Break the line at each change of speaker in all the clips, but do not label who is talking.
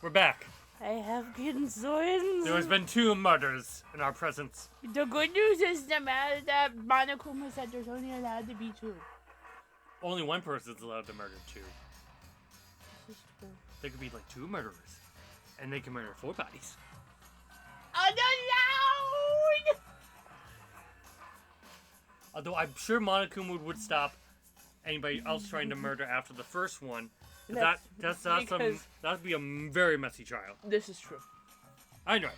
we're back.
I have concerns.
There has been 2 murders in our presence.
The good news is that Monokuma said there's only allowed to be 2.
Only one person's allowed to murder 2.
This is true.
There could be like 2 murderers, and they can murder 4 bodies.
Unallowed!
Although I'm sure Monokuma would stop anybody else trying to murder after the first one. That'd be a very messy trial.
This is true.
I know.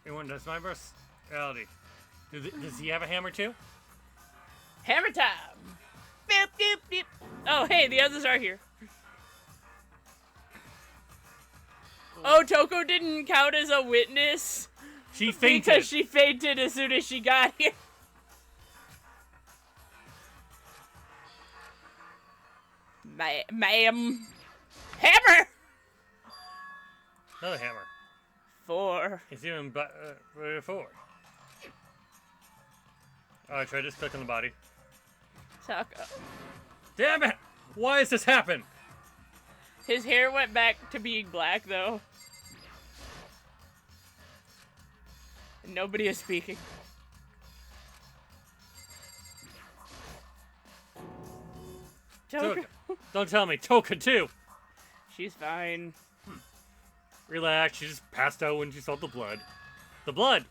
Anyone does my verse? Reality. Does he have a hammer too?
Hammer time! Beep, beep, beep. Oh, hey, the others are here. Oh, Toko didn't count as a witness.
She fainted.
Because she fainted as soon as she got here. Ma'am. Hammer!
Another hammer.
4.
It's even 4. Alright, try just click on the body.
Taco.
Damn it! Why has this happened?
His hair went back to being black, though. Nobody is speaking. Toka.
Don't tell me. Toka, too.
She's fine.
Relax. She just passed out when she saw the blood. The blood!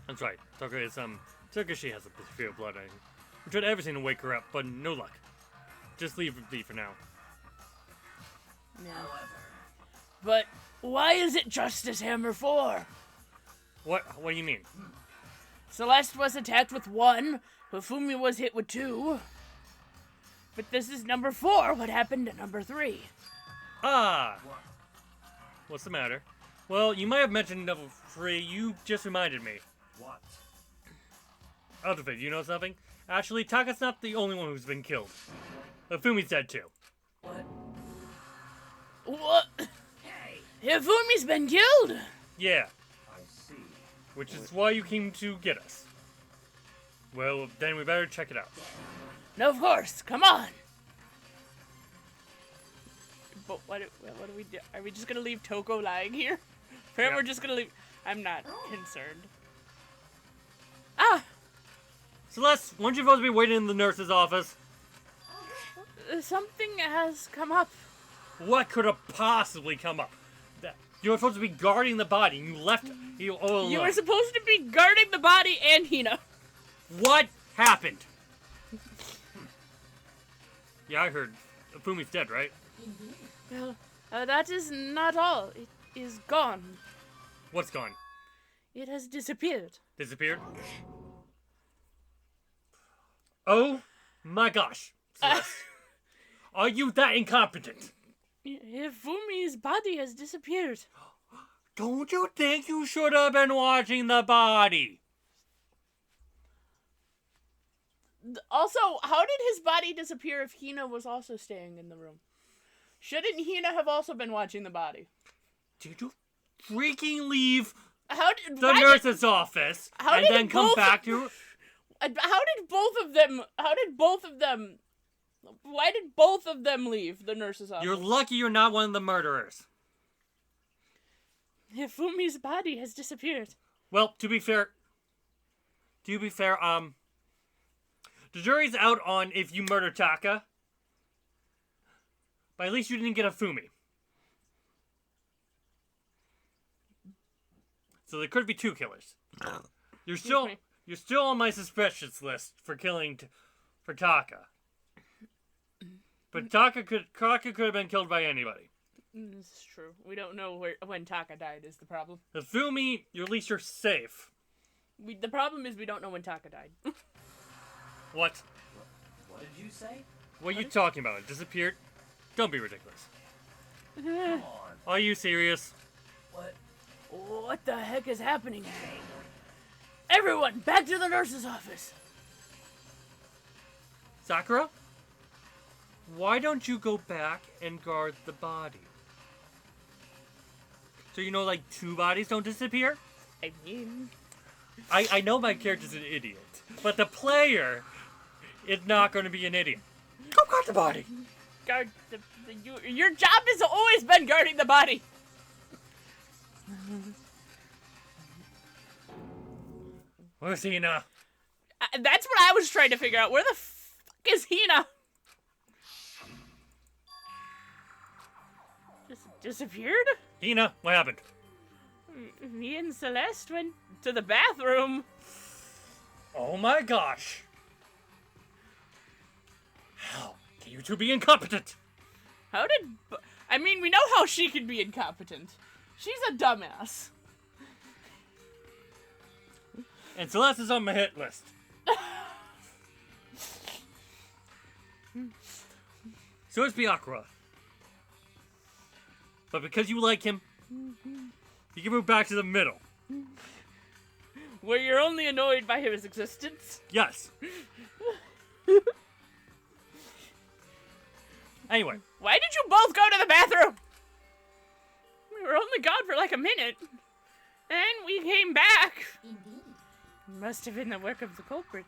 That's right. Toka is, Toka, she has a fear of blood. We tried everything to wake her up, but no luck. Just leave it be for now.
Yeah. But why is it Justice Hammer 4?
What do you mean?
Celeste was attacked with 1. Hifumi was hit with 2. But this is number 4. What happened to number 3?
Ah! What's the matter? Well, you might have mentioned number 3. You just reminded me.
What?
Elderfit, you know something? Actually, Taka's not the only one who's been killed. Hifumi's dead too.
What?
What?
Hey!
Hifumi's been killed?
Yeah,
I see.
which is why you came to get us. Well, then we better check it out.
No, of course. Come on. But what do we do? Are we just gonna leave Toko lying here?
Yeah.
We're just gonna leave. I'm not concerned. Ah!
Celeste, weren't you supposed to be waiting in the nurse's office?
Something has come up.
What could have possibly come up? You were supposed to be guarding the body, and you left you all alone.
You were supposed to be guarding the body and Hina.
What happened? Yeah, I heard. Fumi's dead, right?
Well, that is not all. It is gone.
What's gone?
It has disappeared.
Disappeared? Oh my gosh, Celeste. Are you that incompetent?
Hifumi's body has disappeared.
Don't you think you should have been watching the body?
Also, how did his body disappear if Hina was also staying in the room? Shouldn't Hina have also been watching the body?
Did you freaking leave
How
the
did
nurse's office
how
and
did
then come
both-
back to...
How did both of them? Why did both of them leave the nurse's office?
You're lucky you're not one of the murderers.
Hifumi's body has disappeared.
Well, to be fair, the jury's out on if you murdered Taka. But at least you didn't get a Fumi. So there could be 2 killers. You're still on my suspicious list for killing for Taka. But Taka could have been killed by anybody.
This is true. We don't know when Taka died is the problem.
The Fumi, at least you're safe.
The problem is we don't know when Taka died.
What?
What did you say?
What are you talking about? It disappeared? Don't be ridiculous.
Come on.
Are you serious?
What?
What the heck is happening? Everyone, back to the nurse's office.
Sakura? Why don't you go back and guard the body? So you know, like, 2 bodies don't disappear?
I mean...
I know my character's an idiot, but the player is not going to be an idiot. Go guard the body.
Guard your job has always been guarding the body.
Where's Hina?
That's what I was trying to figure out. Where the fuck is Hina? Just disappeared?
Hina, what happened?
Me and Celeste went to the bathroom.
Oh my gosh. How can you two be incompetent?
How did... I mean, we know how she can be incompetent. She's a dumbass.
And Celeste is on my hit list. So is Biakra. But because you like him, you can move back to the middle.
Where you're only annoyed by his existence.
Yes. Anyway.
Why did you both go to the bathroom? We were only gone for like a minute. And we came back. Must have been the work of the culprit.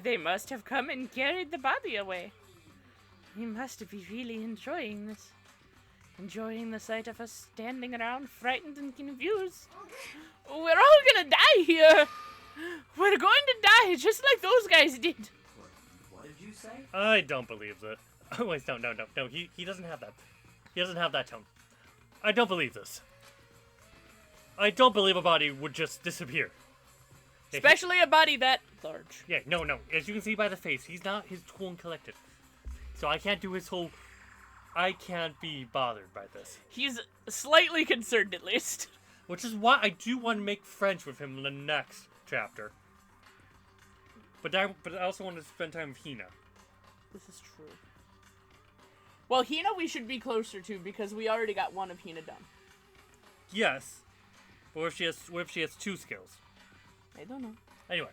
They must have come and carried the body away. He must be really enjoying this. Enjoying the sight of us standing around frightened and confused. We're all gonna die here. We're going to die just like those guys did.
What did you say?
I don't believe that. Oh, wait, no. He doesn't have that. He doesn't have that tone. I don't believe this. I don't believe a body would just disappear.
Especially a body that large.
Yeah, no. As you can see by the face, he's not his cool and collected. So I can't do his whole... I can't be bothered by this.
He's slightly concerned, at least.
Which is why I do want to make friends with him in the next chapter. But I also want to spend time with Hina.
This is true. Well, Hina we should be closer to because we already got one of Hina done.
Yes. But what if she has two skills?
I don't know.
Anyway.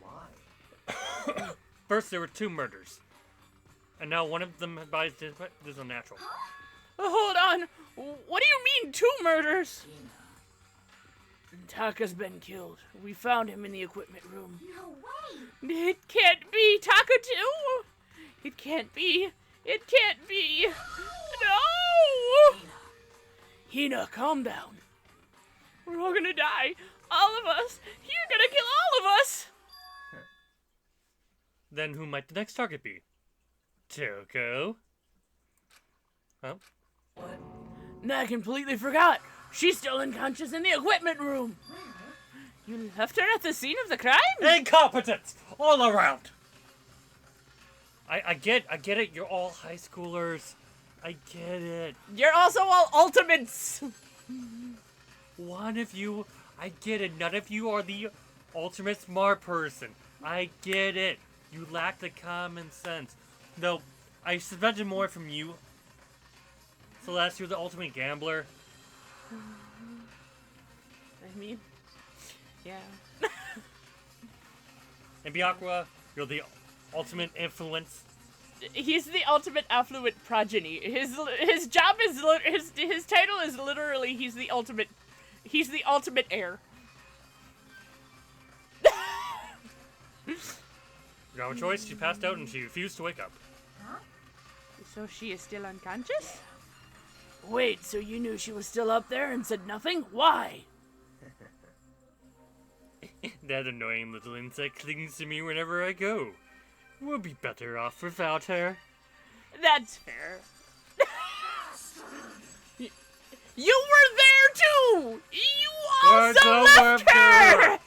Why?
First, there were 2 murders. And now one of them buys is unnatural.
Hold on. What do you mean 2 murders? Taka's been killed. We found him in the equipment room.
No way!
It can't be Taka too. It can't be. It can't be. No! Hina, calm down. We're all gonna die. All of us. You're gonna kill all of us.
Then who might the next target be? Toko? Huh?
What?
I completely forgot. She's still unconscious in the equipment room. You left her at the scene of the crime?
Incompetence! All around! I get it, you're all high schoolers. I get it.
You're also all ultimates.
One of you, I get it, none of you are the ultimate smart person. I get it. You lack the common sense. Though, I expected more from you. Celeste, you're the ultimate gambler.
I mean, yeah.
And Biakra, you're the ultimate influence.
He's the ultimate affluent progeny. His job is his title is literally he's the ultimate heir.
You have a choice. She passed out and she refused to wake up.
So she is still unconscious? Wait, so you knew she was still up there and said nothing? Why?
That annoying little insect clings to me whenever I go. We'll be better off without her.
That's fair. You were there too! You also left her!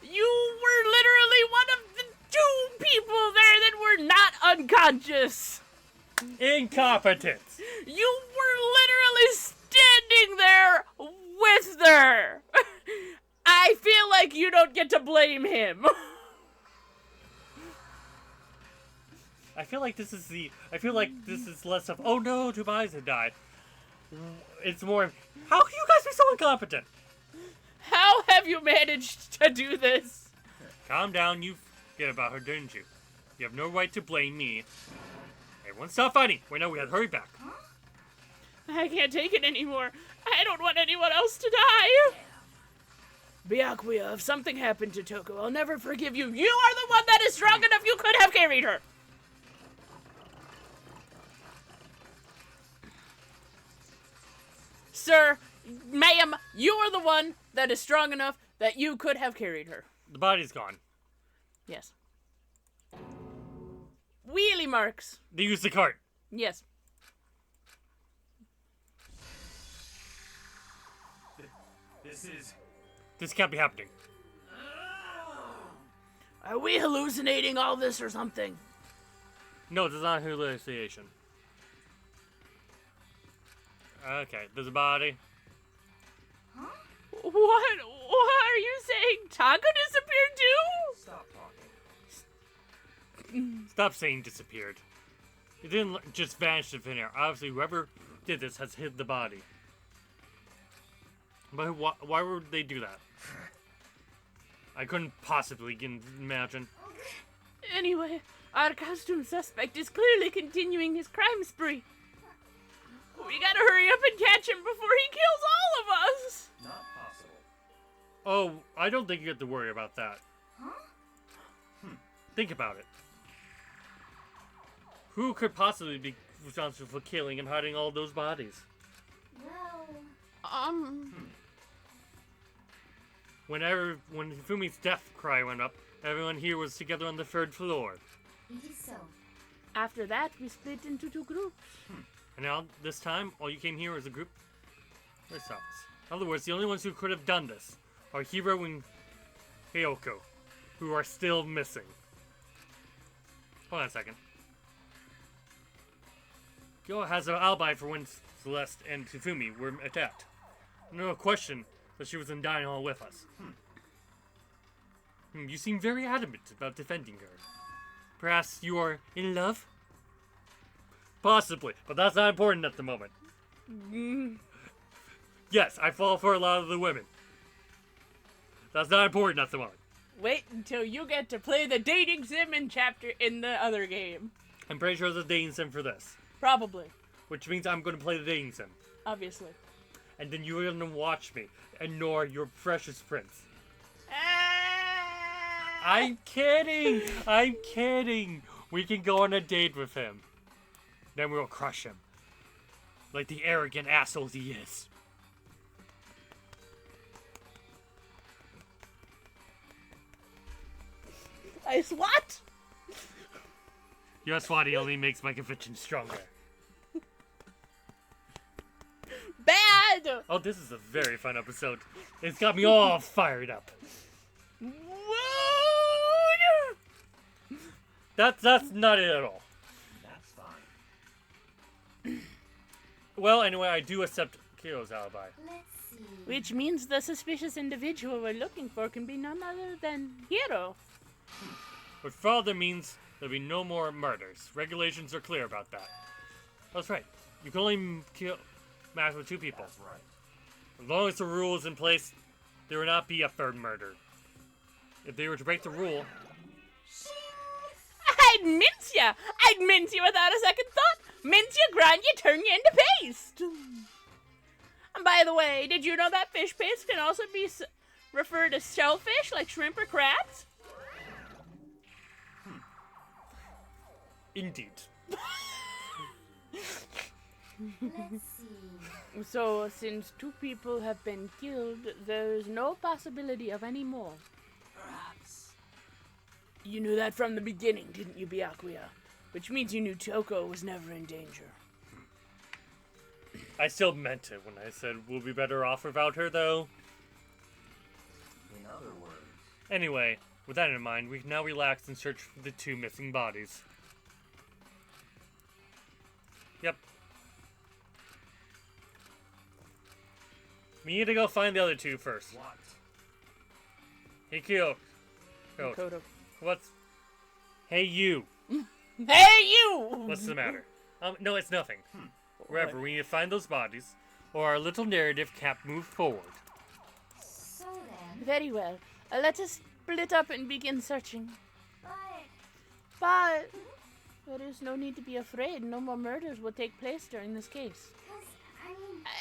You were literally one of the 2 people there that were not unconscious!
Incompetence!
You were literally standing there with her! I feel like you don't get to blame him.
I feel like this is less of, oh no, 2 bodies had died. It's more of, how can you guys be so incompetent?
How have you managed to do this?
Calm down, you forget about her, didn't you? You have no right to blame me. Everyone stop fighting! Wait, no, we gotta hurry back.
I can't take it anymore. I don't want anyone else to die. Byakuya, if something happened to Toko, I'll never forgive you. You are the one that is strong enough. You could have carried her. Sir, ma'am, you are the one that is strong enough that you could have carried her.
The body's gone.
Yes. Wheelie marks.
They used the cart.
Yes.
This can't be happening.
Are we hallucinating all this or something?
No, this is not hallucination. Okay, there's a body.
What? What are you saying? Taco disappeared too?
Stop talking.
Stop saying disappeared. It didn't just vanish in thin air. Obviously, whoever did this has hid the body. But why would they do that? I couldn't possibly imagine.
Anyway, our costume suspect is clearly continuing his crime spree. We gotta hurry up and catch him before he kills all of us.
Not possible.
Oh, I don't think you have to worry about that. Think about it. Who could possibly be responsible for killing and hiding all those bodies? When Fumi's death cry went up, everyone here was together on the 3rd floor.
It is so.
After that, we split into 2 groups.
And now, this time, all you came here as a group? Where's Office? In other words, the only ones who could have done this are Hiro and Hyoko, who are still missing. Hold on a second. Kyo has an alibi for when Celeste and Tsufumi were attacked. No question that she was in dining hall with us. You seem very adamant about defending her. Perhaps you are in love? Possibly, but that's not important at the moment. Yes, I fall for a lot of the women. That's not important at the moment.
Wait until you get to play the dating sim in the other game.
I'm pretty sure there's a dating sim for this.
Probably.
Which means I'm going to play the dating sim.
Obviously.
And then you're going to watch me ignore your precious prince. I'm kidding! I'm kidding! We can go on a date with him. Then we'll crush him. Like the arrogant assholes he is.
I SWAT?
Your swatting only makes my conviction stronger.
Bad!
Oh, this is a very fun episode. It's got me all fired up.
Woo!
That's not it at all.
That's fine.
Well, anyway, I do accept Kiro's alibi.
Let's see.
Which means the suspicious individual we're looking for can be none other than Hiro.
Which further means there'll be no more murders. Regulations are clear about that. That's right. You can only kill match with 2 people.
That's right.
As long as the rule is in place, there will not be a 3rd murder. If they were to break the rule,
I'd mince ya! I'd mince you without a second thought! Mince you, grind you, turn you into paste! And by the way, did you know that fish paste can also be referred as shellfish, like shrimp or crabs?
indeed.
Let's see.
So, since 2 people have been killed, there's no possibility of any more.
Perhaps.
You knew that from the beginning, didn't you, Byakuya? Which means you knew Toko was never in danger.
I still meant it when I said we'll be better off without her, though.
In other words.
Anyway, with that in mind, we can now relax and search for the 2 missing bodies. Yep. We need to go find the other 2 first.
What?
Hey, Kyo.
Kodo.
What's... Hey, you.
Hey, you!
What's the matter? No, it's nothing. Wherever, we need to find those bodies, or our little narrative can't move forward.
So then,
Very well. Let us split up and begin searching.
but
But there is no need to be afraid. No more murders will take place during this case.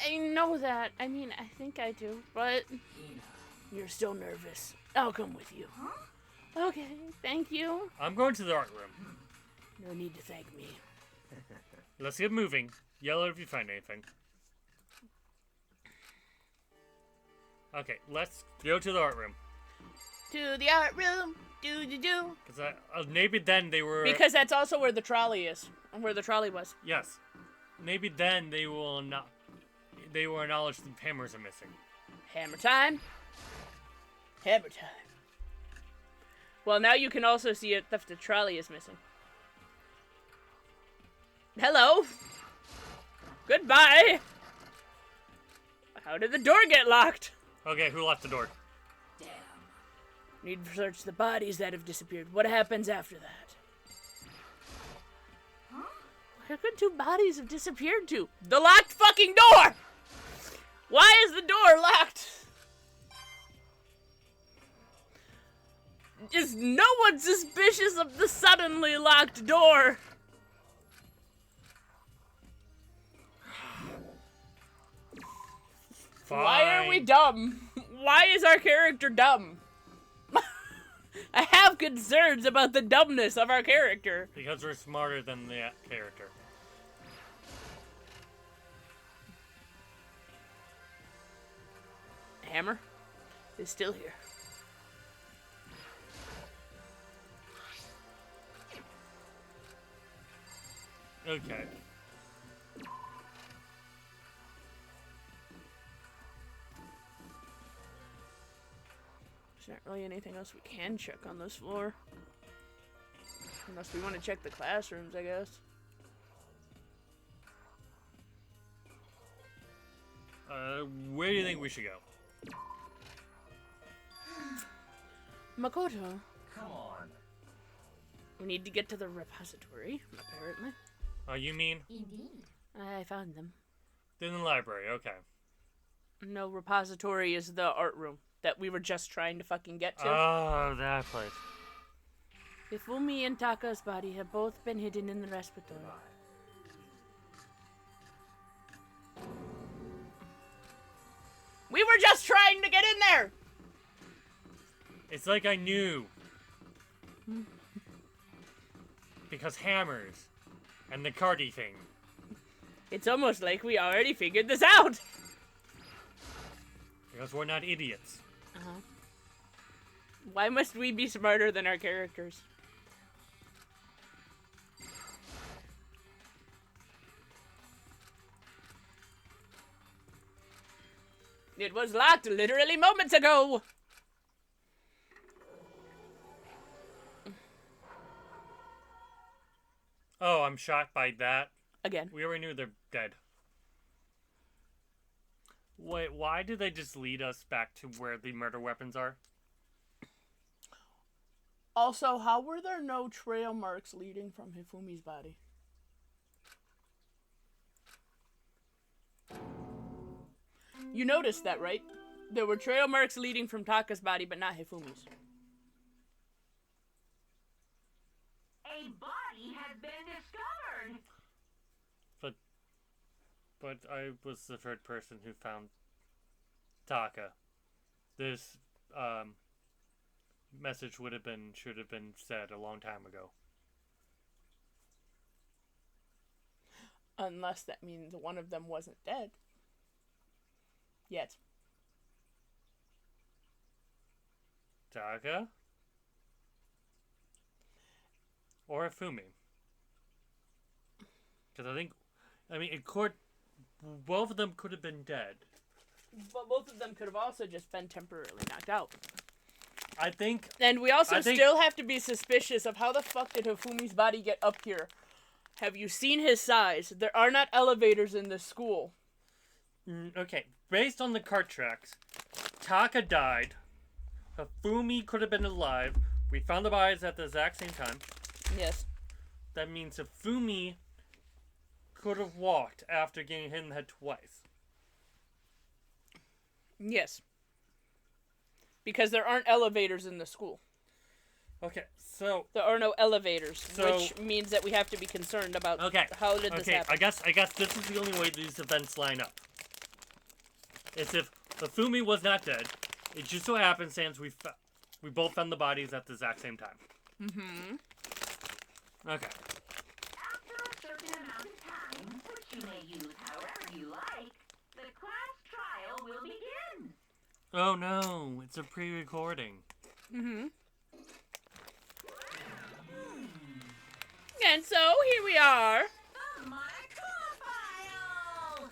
I know that. I think I do. But
Hina.
you're still nervous. I'll come with you. Okay, thank you.
I'm going to the art room.
No need to thank me.
Let's get moving. Yell out if you find anything. Okay, let's go to the art room.
To the art room. Do.
Because maybe then they were...
Because that's also where the trolley is. Where the trolley was.
Yes. Maybe then they will not... They will acknowledge the hammers are missing.
Hammer time. Hammer time. Well, now you can also see it that the trolley is missing. Hello. Goodbye. How did the door get locked?
Okay, who locked the door?
Damn.
Need to search the bodies that have disappeared. What happens after that? Where could 2 bodies have disappeared to? The locked fucking door! Why is the door locked? Is no one suspicious of the suddenly locked door?
Fine.
Why are we dumb? Why is our character dumb? I have concerns about the dumbness of our character.
Because we're smarter than the character.
Hammer is still here.
Okay.
There's not really anything else we can check on this floor. Unless we want to check the classrooms, I guess.
Where do you think we should go?
Makoto,
Come on.
we need to get to the repository, apparently.
You mean?
Indeed.
I found them.
In the library, okay.
No, repository is the art room that we were just trying to fucking get to.
Oh, that place.
Ifumi and Taka's body have both been hidden in the respiratory. We were just trying to get in there!
It's like I knew. Because hammers. And the cardy thing.
It's almost like we already figured this out!
Because we're not idiots.
Uh-huh. Why must we be smarter than our characters? It was locked literally moments ago!
Oh, I'm shocked by that.
Again.
We already knew they're dead. Wait, why did they just lead us back to where the murder weapons are?
Also, how were there no trail marks leading from Hifumi's body? You noticed that, right? There were trail marks leading from Taka's body, but not Hifumi's.
A body has been discovered.
But I was the third person who found Taka. This message should have been said a long time ago.
Unless that means one of them wasn't dead. Yet.
Taka? Or Ifumi? Because both of them could have been dead.
But both of them could have also just been temporarily knocked out.
I think...
And we also still have to be suspicious of how the fuck did Hifumi's body get up here. Have you seen his size? There are not elevators in this school.
Okay, based on the cart tracks, Taka died. Hifumi could have been alive. We found the bodies at the exact same time.
Yes.
That means Hifumi could have walked after getting hit in the head twice.
Yes. Because there aren't elevators in the school.
Okay, so...
There are no elevators,
So-
which means that we have to be concerned about
Okay.
how did this happen.
I guess this is the only way these events line up. It's if Hifumi was not dead, it just so happens since We both found the bodies at the exact same time.
Mm-hmm.
Okay.
After a certain amount of time, which you may use however you like, the class trial will begin.
Oh no, it's a pre-recording.
Mm-hmm. And so, here we are.
The Monaco file!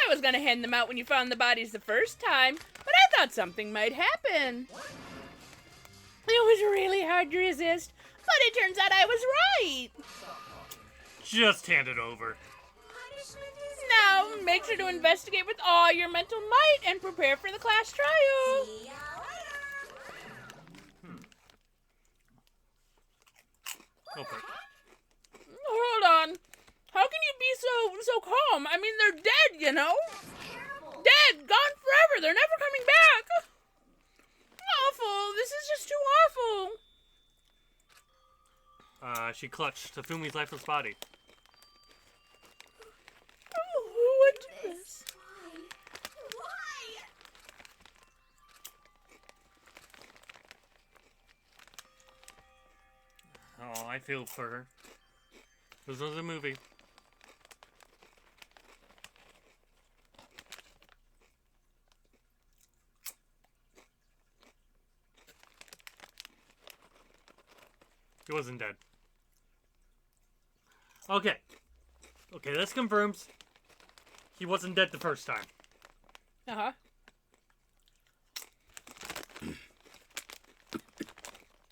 I was gonna hand them out when you found the bodies the first time, but I thought something might happen. It was really hard to resist, but it turns out I was right.
Just hand it over.
Punishment is
Now, make sure to investigate with all your mental might and prepare for the class trial.
See ya later!
Okay.
Hold on. How can you be so calm? I mean, they're dead, you know?
Terrible!
Dead, gone forever. They're never coming back. Awful. This is just too awful.
She clutched Tafumi's lifeless body.
Oh, who would do this?
Why?
Oh, I feel for her. This was a movie. He wasn't dead. Okay. Okay, this confirms he wasn't dead the first time.
Uh-huh.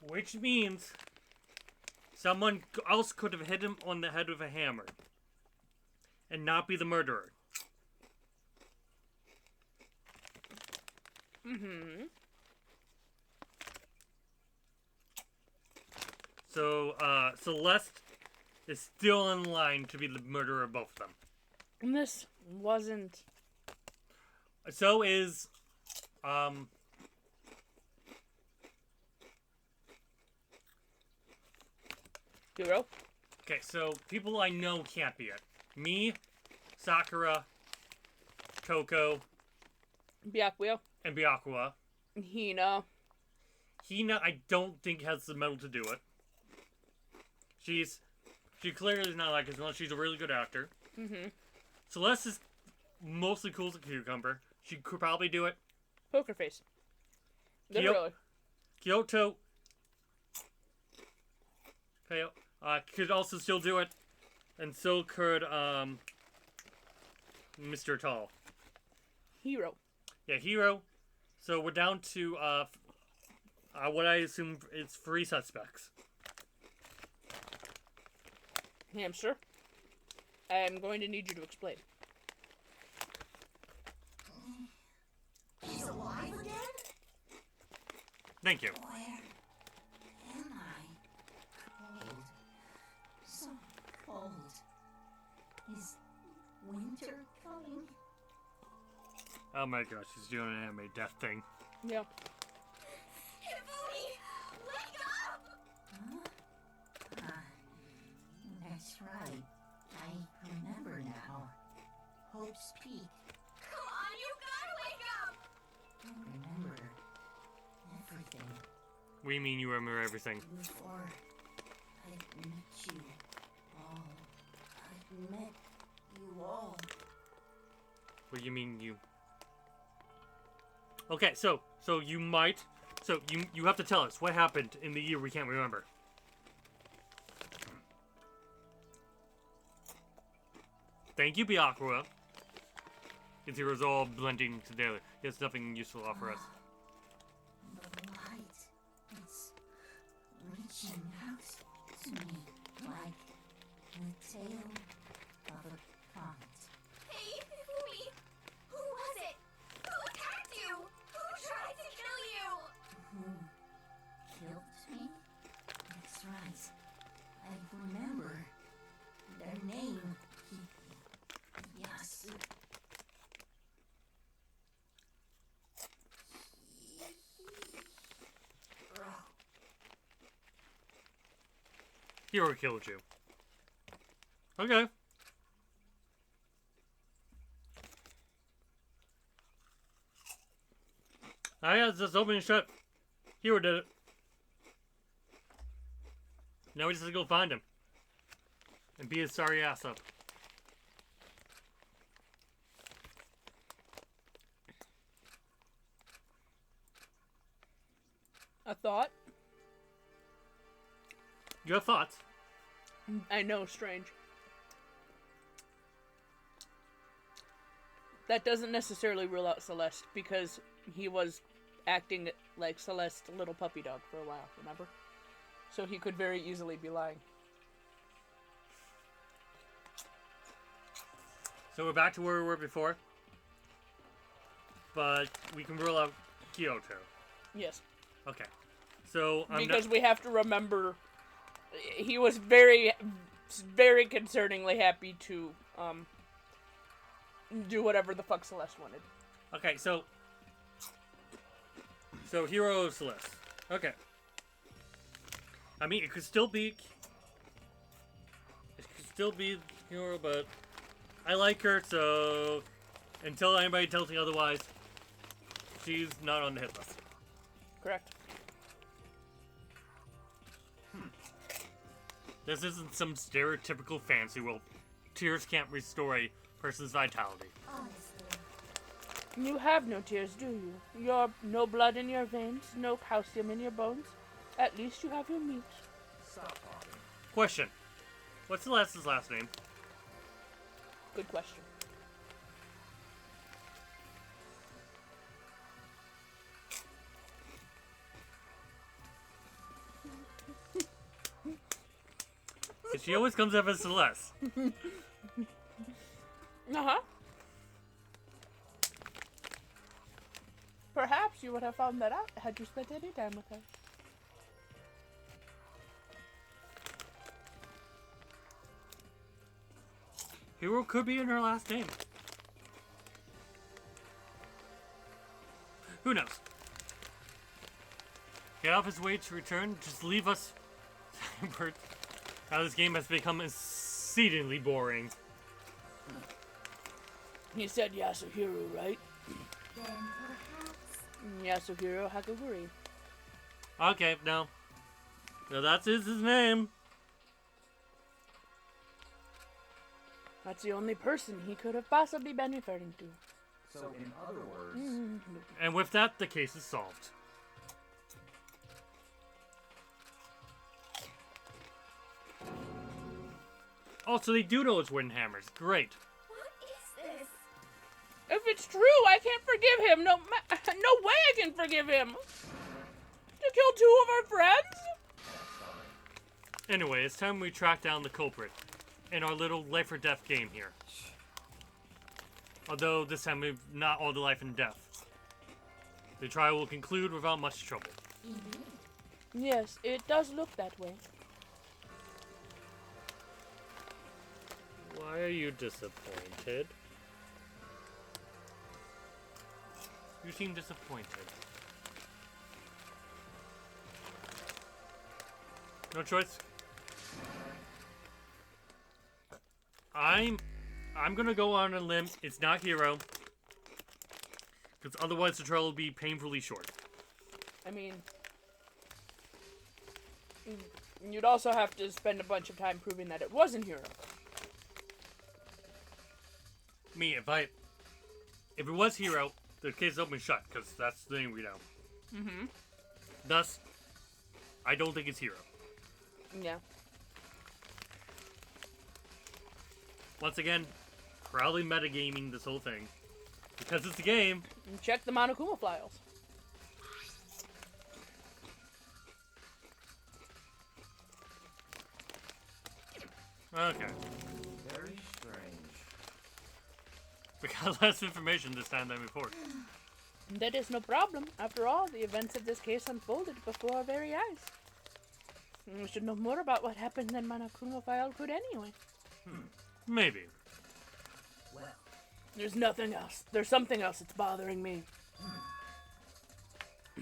Which means someone else could have hit him on the head with a hammer and not be the murderer.
Mm-hmm.
So, Celeste is still in line to be the murderer of both of them.
And this wasn't...
So is,
Hero?
okay, so people I know can't be it. Me, Sakura, Coco,
Byakuya?
and Byakuya.
Hina.
Hina, I don't think has the metal to do it. She clearly is not like it, unless she's a really good actor.
Mm-hmm.
Celeste is mostly cool as a cucumber. She could probably do it.
Poker face. Literally.
Kyoto could also still do it, and so could Mr. Tall.
Hero.
Yeah, Hero. So we're down to what I assume is 3 suspects.
Hamster. I'm going to need you to explain.
He's alive again?
Thank you.
Where am I? Cold. So cold. Is winter coming?
Oh my gosh, she's doing an anime death thing.
Yeah.
Hifumi! Wake up! Huh? Ah, that's right. I remember now. Hope's Peak. Come on, you gotta wake up! I remember everything
We mean you remember everything.
before I met you all. I met you all.
What do you mean you? Okay, so you might. So you have to tell us what happened in the year we can't remember. Thank you, Byakuya. His heroes all blending together. He has nothing useful to offer us.
The light, it's reaching out to me like the tail of a comet. Hey, Hifumi! Who was it? Who attacked you? Who tried to kill you? Who killed me? That's right. I remember their name. Yes.
Hero killed you. Okay. I got this open and shut. Hero did it. Now we just have to go find him. And beat his sorry ass up.
A thought?
You have thoughts?
I know, strange. That doesn't necessarily rule out Celeste, because he was acting like Celeste's little puppy dog for a while, remember? So he could very easily be lying.
So we're back to where we were before. But we can rule out Kyoto.
Yes.
Okay. So
because we have to remember, he was very, very concerningly happy to do whatever the fuck Celeste wanted.
Okay, so Hero of Celeste. Okay. I mean, it could still be Hero, but I like her, so until anybody tells me otherwise, she's not on the hit list.
Correct.
This isn't some stereotypical fancy world. Tears can't restore a person's vitality.
Honestly.
You have no tears, do you? You're no blood in your veins, no calcium in your bones. At least you have your meat.
Stop talking.
Question. What's Celeste's last name?
Good question.
She always comes up as Celeste.
Uh-huh. Perhaps you would have found that out had you spent any time with her.
Hero could be in her last name. Who knows? Get off his way to return. Just leave us. Now this game has become exceedingly boring.
He said Yasuhiro, right?
Then perhaps.
Yasuhiro Hakaguri.
Okay, no. No, that's his name.
That's the only person he could have possibly been referring to.
So, in other words,
And with that, the case is solved. Oh, so they do know it's wooden hammers. Great.
What is this?
If it's true, I can't forgive him. No way I can forgive him. To kill two of our friends?
Anyway, it's time we track down the culprit in our little life or death game here. Although this time we've not all the life and death. The trial will conclude without much trouble.
Indeed.
Yes, it does look that way.
Why are you disappointed? You seem disappointed. No choice. I'm gonna go on a limb. It's not Hero. Because otherwise the trial will be painfully short.
I mean, you'd also have to spend a bunch of time proving that it wasn't Hero.
Me, if it was Hero, the case is open shut, because that's the thing we know.
Mm-hmm.
Thus, I don't think it's Hero.
Yeah.
Once again, probably metagaming this whole thing. Because it's a game.
And check the Monokuma files.
Okay.
very strange.
We got less information this time than before.
That is no problem. After all, the events of this case unfolded before our very eyes. We should know more about what happened than Monokuma file could anyway.
Maybe.
Well,
There's nothing else. There's something else that's bothering me.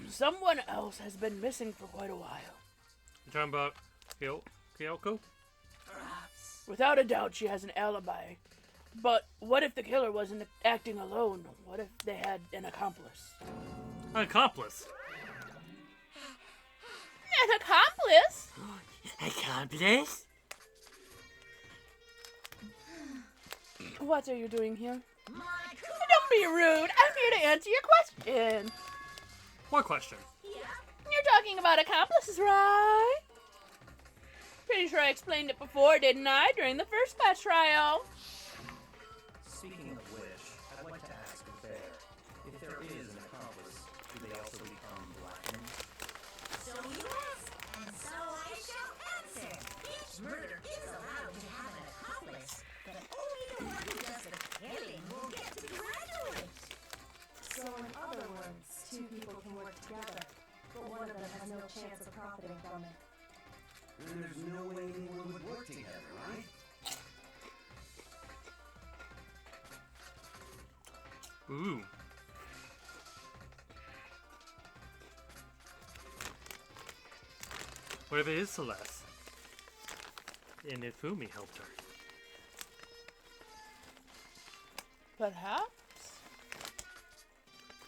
Someone else has been missing for quite a while.
You talking about Kyoko?
perhaps.
Without a doubt, she has an alibi. But what if the killer wasn't acting alone? What if they had an accomplice?
An accomplice.
An accomplice?
Accomplice?
What are you doing here?
My
Don't be rude. I'm here to answer your question.
What question?
You're talking about accomplices, right? Pretty sure I explained it before, didn't I? During the first class trial.
Speaking of which, I'd like to ask a bear, if there is an accomplice, do they also become blackened?
So you ask, and so I shall answer. Each murder is allowed to have an accomplice, but only the one who does the killing will get to graduate. So in other words, two people can work together, but one of them has no chance of profiting from it.
Then there's no way anyone would work together, right?
Ooh. What if it is Celeste? And if Fumi helped her?
Perhaps?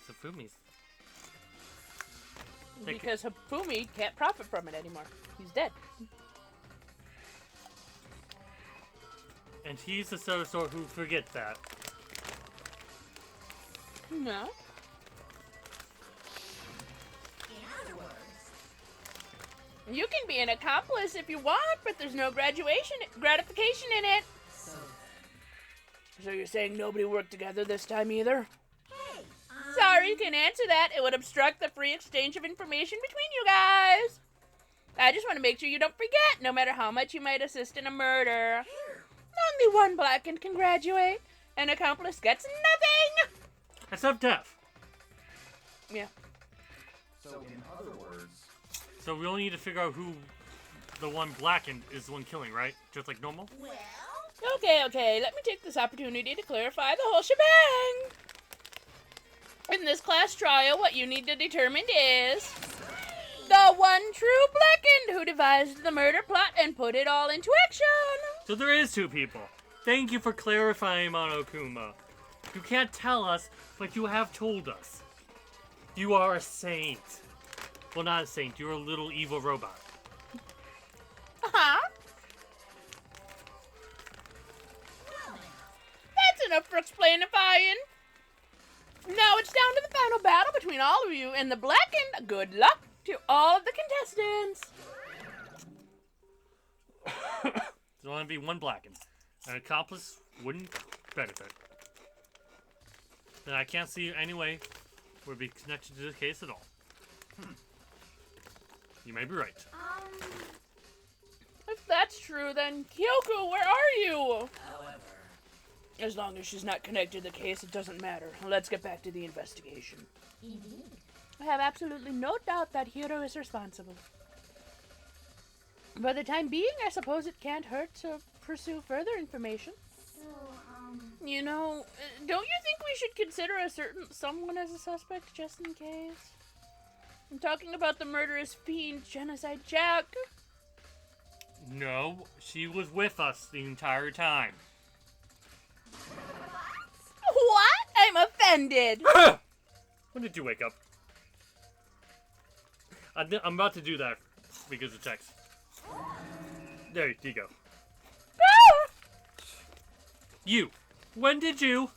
So Fumi's.
Because Hifumi can't profit from it anymore. He's dead.
And he's the sort who forgets that.
No.
In other words,
You can be an accomplice if you want, but there's no gratification in it. So you're saying nobody worked together this time either?
hey,
Sorry, you can answer that. It would obstruct the free exchange of information between you guys. I just want to make sure you don't forget, no matter how much you might assist in a murder. Only one blackened can graduate. An accomplice gets nothing!
Except death.
Yeah.
So in other words,
So we only need to figure out who the one blackened is the one killing, right? Just like normal?
well,
Okay, let me take this opportunity to clarify the whole shebang. In this class trial, what you need to determine is the one true blackened who devised the murder plot and put it all into action.
So there is two people. Thank you for clarifying, Monokuma. You can't tell us, but you have told us. You are a saint. Well, not a saint. You're a little evil robot.
Uh-huh. That's enough for explainifying. Now it's down to the final battle between all of you and the blackened. Good luck to all of the contestants.
There'll only be one blackened. An accomplice wouldn't benefit. Then I can't see any way would be connected to the case at all. You may be right.
If that's true, then Kyoko, where are you?
however,
As long as she's not connected to the case, it doesn't matter. Let's get back to the investigation.
indeed.
I have absolutely no doubt that Hiro is responsible. For the time being, I suppose it can't hurt to pursue further information.
So,
You know, don't you think we should consider a certain someone as a suspect just in case? I'm talking about the murderous fiend Genocide Jack.
No, she was with us the entire time.
What? I'm offended.
When did you wake up? I'm about to do that because of text. There you go. You. When did you?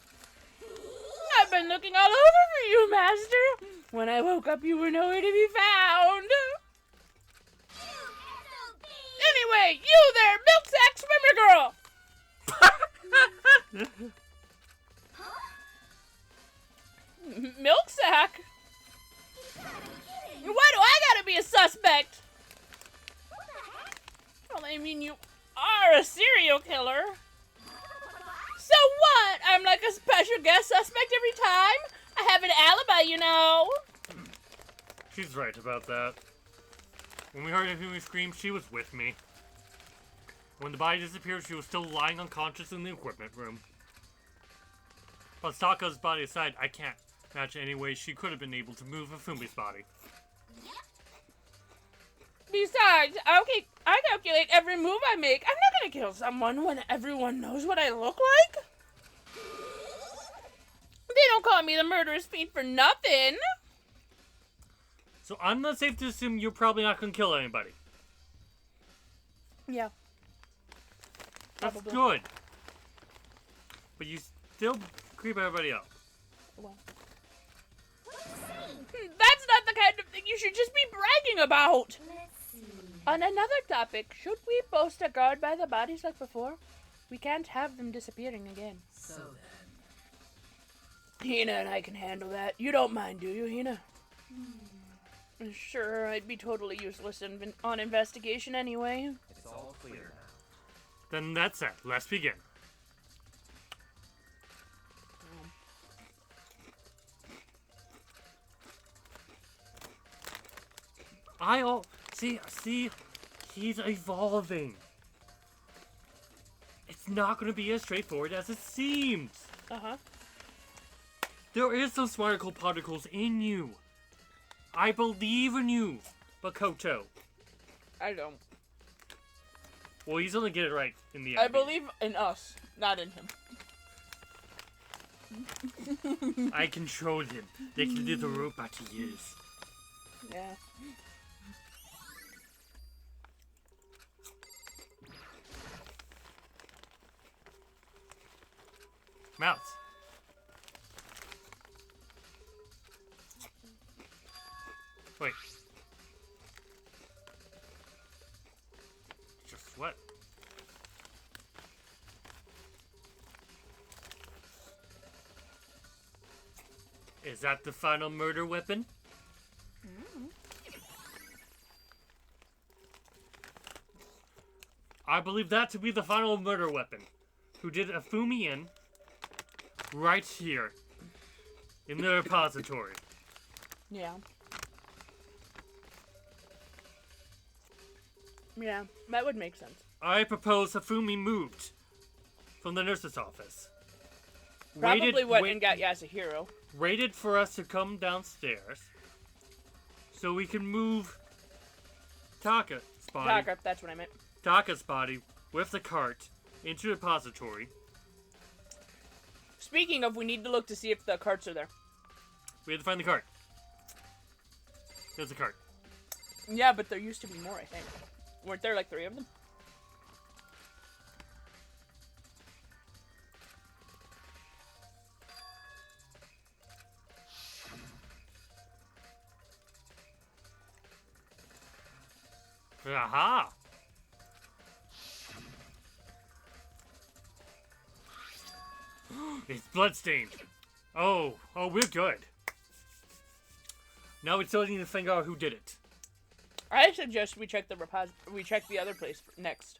I've been looking all over for you, Master. When I woke up, you were nowhere to be found. Anyway, you there, milk sack swimmer girl. Milk sack? Why do I gotta be a suspect? Well, I mean, you are a serial killer. So what? I'm like a special guest suspect every time? I have an alibi, you know.
She's right about that. When we heard Hifumi scream, she was with me. When the body disappeared, she was still lying unconscious in the equipment room. But Saka's body aside, I can't imagine any way she could have been able to move Hifumi's body.
Besides, I calculate every move I make. I'm not gonna kill someone when everyone knows what I look like. They don't call me the murderous fiend for nothing.
So I'm not safe to assume you're probably not gonna kill anybody.
Yeah.
That's
Probably.
good. But you still creep everybody out.
Well.
Let's see.
That's not the kind of thing you should just be bragging about.
Let's see.
On another topic, should we post a guard by the bodies like before? We can't have them disappearing again.
So then,
Hina and I can handle that. You don't mind, do you, Hina? Sure, I'd be totally useless on investigation anyway.
it's all clear now.
Then that's it. Let's begin. See, he's evolving. It's not going to be as straightforward as it seems.
Uh-huh.
There is some smarticle particles in you. I believe in you, Makoto.
I don't.
Well, he's only get it right in the end.
I believe in us, not in him.
I control him. They can do the robot he is.
Yeah.
Mouse. Wait. Just what? Is that the final murder weapon? I believe that to be the final murder weapon. Who did a Fumi in right here in the repository.
Yeah. Yeah, that would make sense.
I propose Hafumi moved from the nurse's office.
Probably went and got Yasuhiro.
Waited for us to come downstairs so we can move Taka's body.
Taka, that's what I meant.
Taka's body with the cart into the repository.
Speaking of, we need to look to see if the carts are there.
We have to find the cart. There's the cart.
Yeah, but there used to be more, I think. Weren't there like 3 of them?
Aha! It's bloodstained. Oh, we're good. Now we still need to figure out who did it.
I suggest we check the other place next,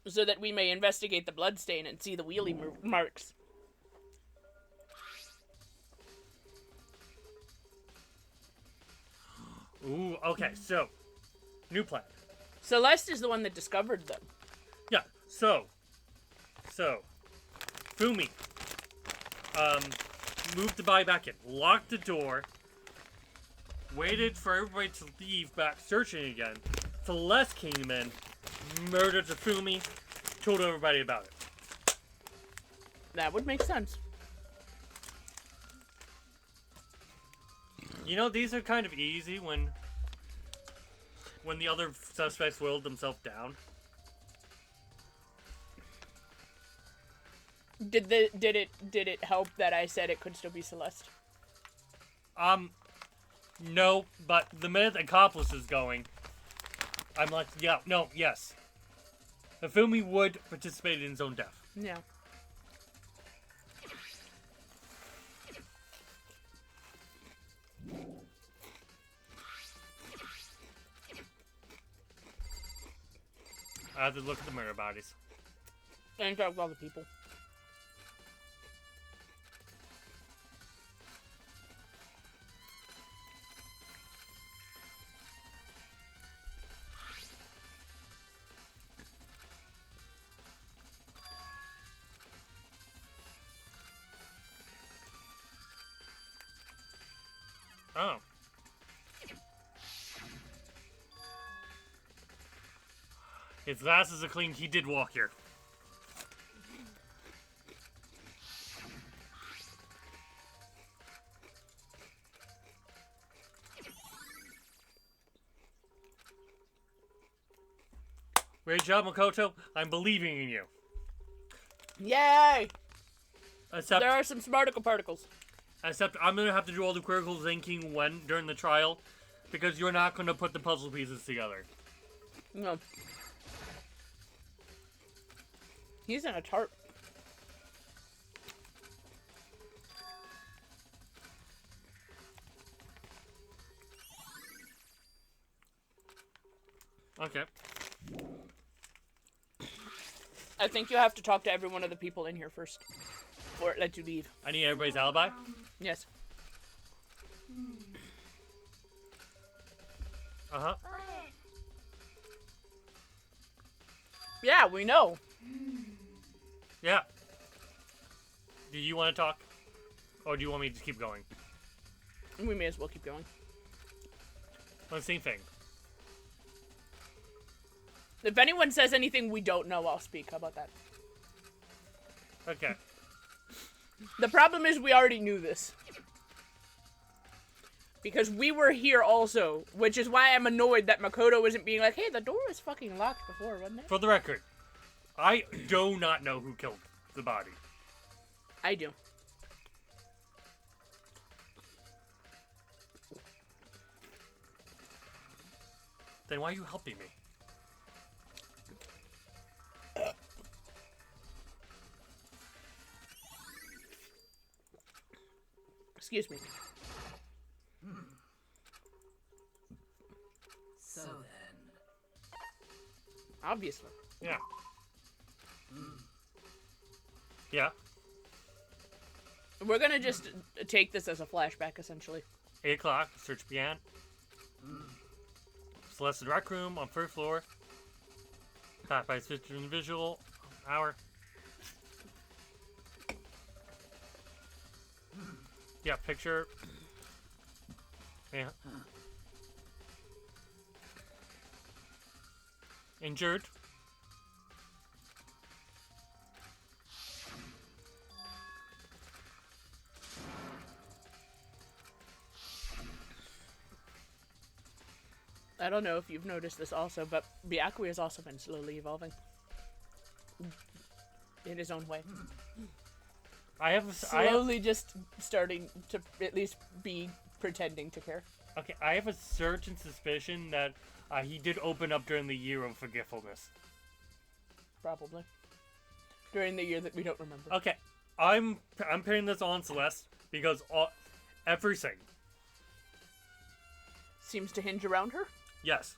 so that we may investigate the bloodstain and see the wheelie marks.
Ooh, okay, so new plan.
Celeste is the one that discovered them.
Yeah, so Fumi moved the body back in, locked the door, waited for everybody to leave back searching again. Celeste came in, murdered the Fumi, told everybody about it.
That would make sense.
You know, these are kind of easy when the other suspects whittled themselves down.
Did it help that I said it could still be Celeste?
No, but the minute the accomplice is going, I'm like, yeah, no, yes. Hifumi would participate in his own death.
Yeah.
I have to look at the murder bodies.
And talk to all the people.
Oh. His glasses are clean. He did walk here. Great job, Makoto. I'm believing in you.
Yay!
Except,
There are some smarticle particles.
except I'm gonna have to do all the critical thinking during the trial, because you're not gonna put the puzzle pieces together.
No. He's in a tarp.
Okay.
I think you have to talk to every one of the people in here first. Before it lets you leave.
I need everybody's alibi.
Yes.
Uh-huh.
Yeah, we know.
Yeah. Do you want to talk? Or do you want me to keep going?
We may as well keep going.
Well, same thing.
If anyone says anything we don't know, I'll speak. How about that?
Okay.
The problem is we already knew this. Because we were here also, which is why I'm annoyed that Makoto isn't being like, hey, the door was fucking locked before, wasn't it?
For the record, I do not know who killed the body.
I do.
Then why are you helping me?
Excuse me.
So then,
Obviously.
Yeah. Yeah.
We're gonna just take this as a flashback, essentially.
8 o'clock, search began. Celeste's rec room on first floor. Tap by switch in the visual. Hour. Yeah, picture. Yeah. Injured.
I don't know if you've noticed this also, but Byakuya has also been slowly evolving. In his own way.
I have
Slowly just starting to at least be pretending to care.
okay. I have a certain suspicion that he did open up during the year of forgetfulness.
Probably. During the year that we don't remember.
Okay, I'm putting this on Celeste because everything.
Seems to hinge around her.
Yes.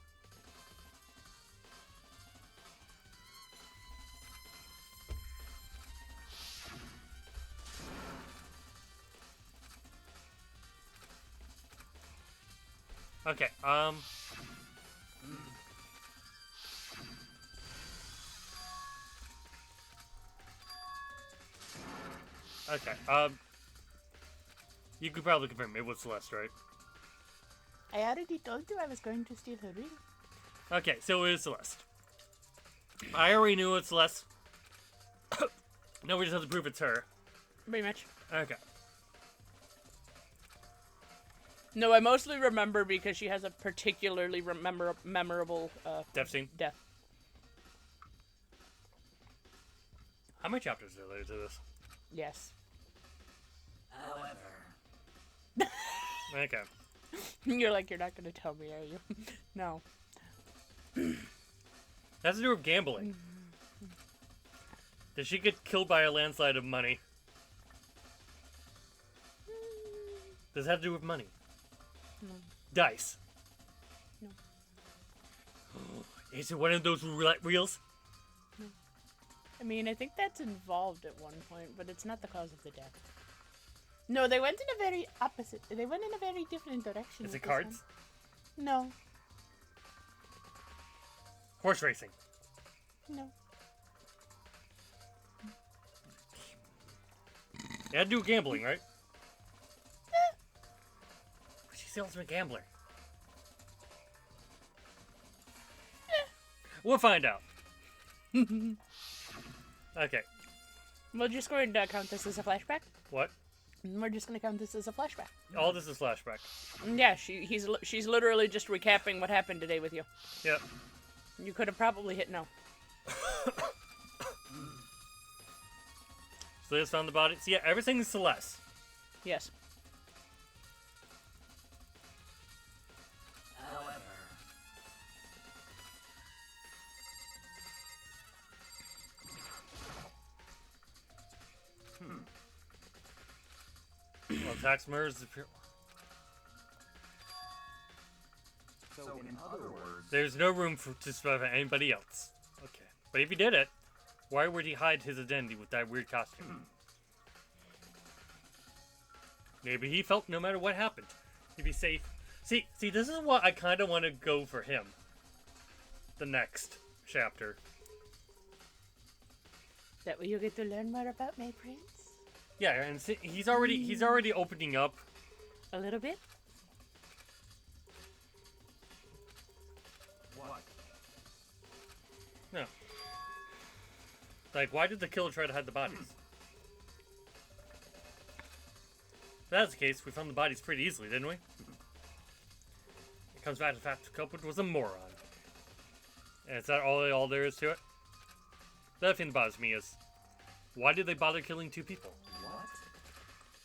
Okay, okay, you could probably confirm it was Celeste, right?
I already told you I was going to steal her ring.
Okay, so it is Celeste. I already knew it's Celeste. Now we just have to prove it's her.
Pretty much.
Okay.
No, I mostly remember because she has a particularly memorable
Death scene.
death.
How many chapters are there to this?
Yes.
however,
Okay.
You're like, you're not going to tell me, are you? No.
That has to do with gambling. Did she get killed by a landslide of money? Does it have to do with money?
No.
Dice.
No.
Is it one of those roulette wheels?
I mean, I think that's involved at one point, but it's not the cause of the death. No, they went in a very opposite. They went in a very different direction.
Is
with
it
this
cards?
one. No.
Horse racing.
No.
It had to do with gambling, right? She's the ultimate gambler. We'll find out. Okay.
We're just going to count this as a flashback.
What?
We're just going to count this as a flashback.
All this is flashback.
Yeah, she's literally just recapping what happened today with you.
Yep.
You could have probably hit no.
Celeste found the body. So yeah, everything's Celeste.
Yes.
However,
Well, tax murders.
so in other words,
There's no room to survive anybody else. Okay. But if he did it, why would he hide his identity with that weird costume? Maybe he felt no matter what happened, he'd be safe. See, this is what I kind of want to go for him. The next chapter.
That way you get to learn more about my prince?
Yeah, and see, he's already opening up.
A little bit?
what?
No. Like, why did the killer try to hide the bodies? If that's the case, we found the bodies pretty easily, didn't we? It comes back to the fact the culprit was a moron. And is that all there is to it? The other thing that bothers me is, why did they bother killing 2 people?
What?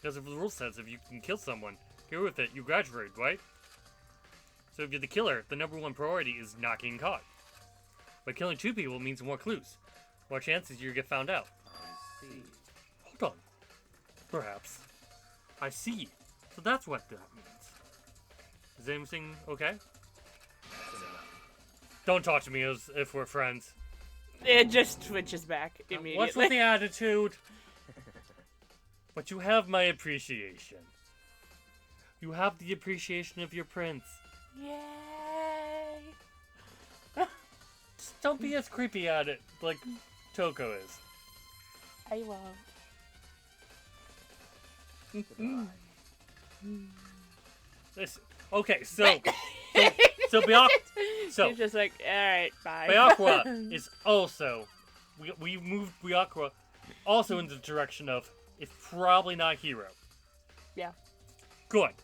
Because if the rule says if you can kill someone, go with it, you graduate, right? So if you're the killer, the #1 priority is not getting caught. But killing 2 people means more clues. More chances you get found out.
I see.
Hold on. Perhaps. I see. So that's what that means. Is everything okay?
That's enough.
Don't talk to me as if we're friends.
It just switches back immediately.
What's with the attitude? But you have my appreciation. You have the appreciation of your prince.
Yay!
Just don't be as creepy at it like Toko is.
I won't.
Goodbye.
This, okay, so Byakuya, so
He's just like, alright, bye.
Byakuya is also, we moved Byakuya also in the direction of, it's probably not hero.
Yeah.
Good.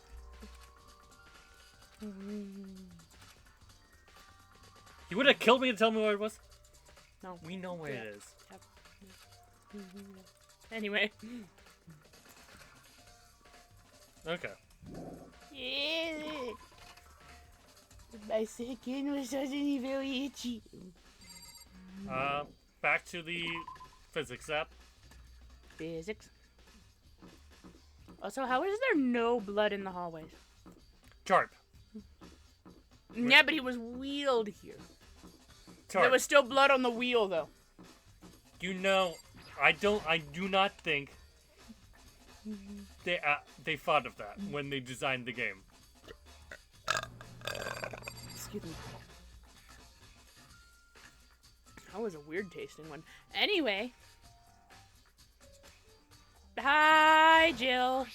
He would have killed me to tell me where it was.
No.
We know where it is.
Anyway.
Okay.
Yeah. My second was suddenly very itchy.
Back to the physics app.
Physics. Also, how is there no blood in the hallways?
Tarp.
Yeah, but he was wheeled here.
Tarp.
There was still blood on the wheel, though.
You know, I do not think they thought of that when they designed the game.
Excuse me. That was a weird tasting one. Anyway. Hi, Jill.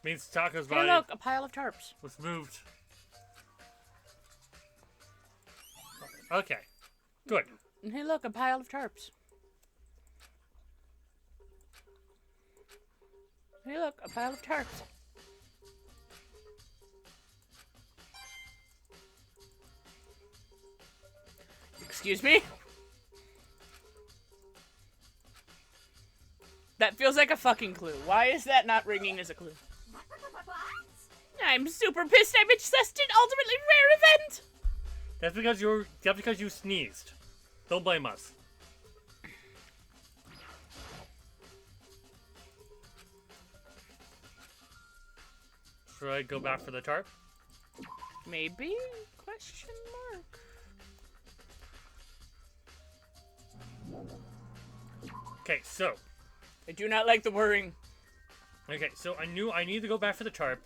Means Taco's
Hey,
body
look, a pile of tarps.
was moved. Okay. Good.
Hey, look, a pile of tarps. Hey, look, a pile of tarps. Excuse me? That feels like a fucking clue. Why is that not ringing as a clue?
What?
I'm super pissed I missed an ultimately rare event!
That's because you sneezed. Don't blame us. Should I go back for the tarp?
Maybe? Question mark.
Okay, so.
I do not like the whirring.
Okay, so I knew I need to go back for the tarp.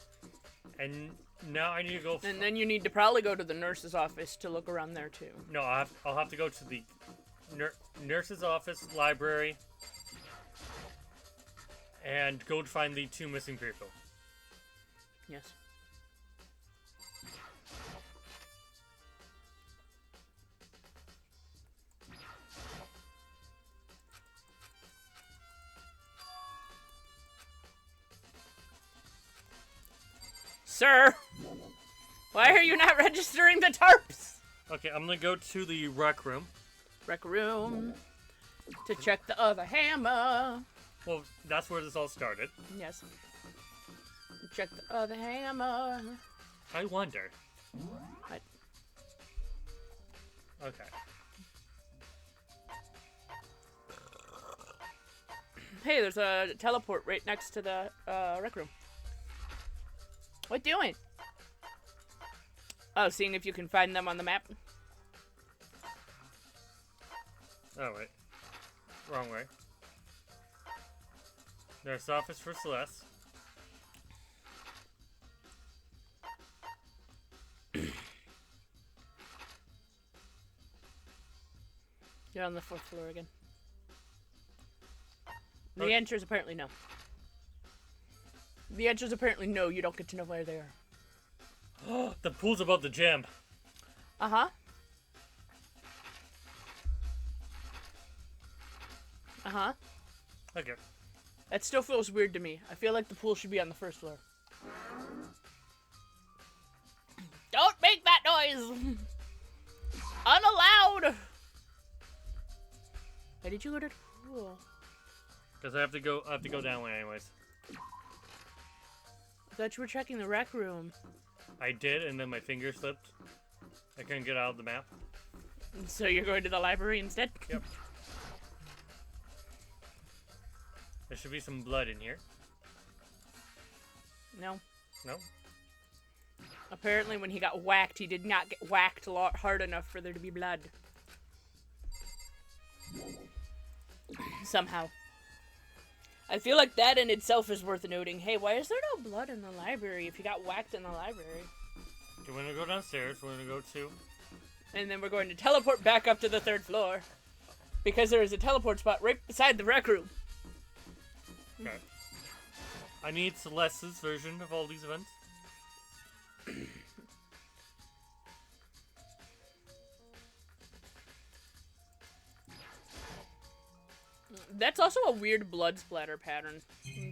And now I need to go.
And then you need to probably go to the nurse's office to look around there too.
No, I'll have to go to the nurse's office, library, and go to find the 2 missing people.
Yes. Sir, why are you not registering the tarps?
Okay, I'm gonna go to the rec room.
Rec room to check the other hammer.
Well, that's where this all started.
Yes. Check the other hammer.
I wonder.
What?
Okay.
Hey, there's a teleport right next to the rec room. What doing? Oh, seeing if you can find them on the map.
Oh, wait. Wrong way. There's office for Celeste.
You're on the 4th floor again. The
Okay.
answer is apparently no. The answer is apparently no, you don't get to know where they are.
The pool's above the gym.
Uh-huh. Uh-huh.
Okay.
That still feels weird to me. I feel like the pool should be on the 1st floor. Don't make that noise! Unallowed! Why did you go to the pool?
Because I have to go down way anyways.
I thought you were checking the rec room.
I did, and then my finger slipped. I couldn't get out of the map.
So you're going to the library instead?
Yep. There should be some blood in here.
No.
No?
Apparently when he got whacked, he did not get whacked a lot hard enough for there to be blood. Somehow. I feel like that in itself is worth noting. Hey, why is there no blood in the library if you got whacked in the library?
Okay, we're gonna go downstairs. We're gonna go to...
And then we're going to teleport back up to the 3rd floor. Because there is a teleport spot right beside the rec room.
Okay. I need Celeste's version of all these events.
That's also a weird blood splatter pattern,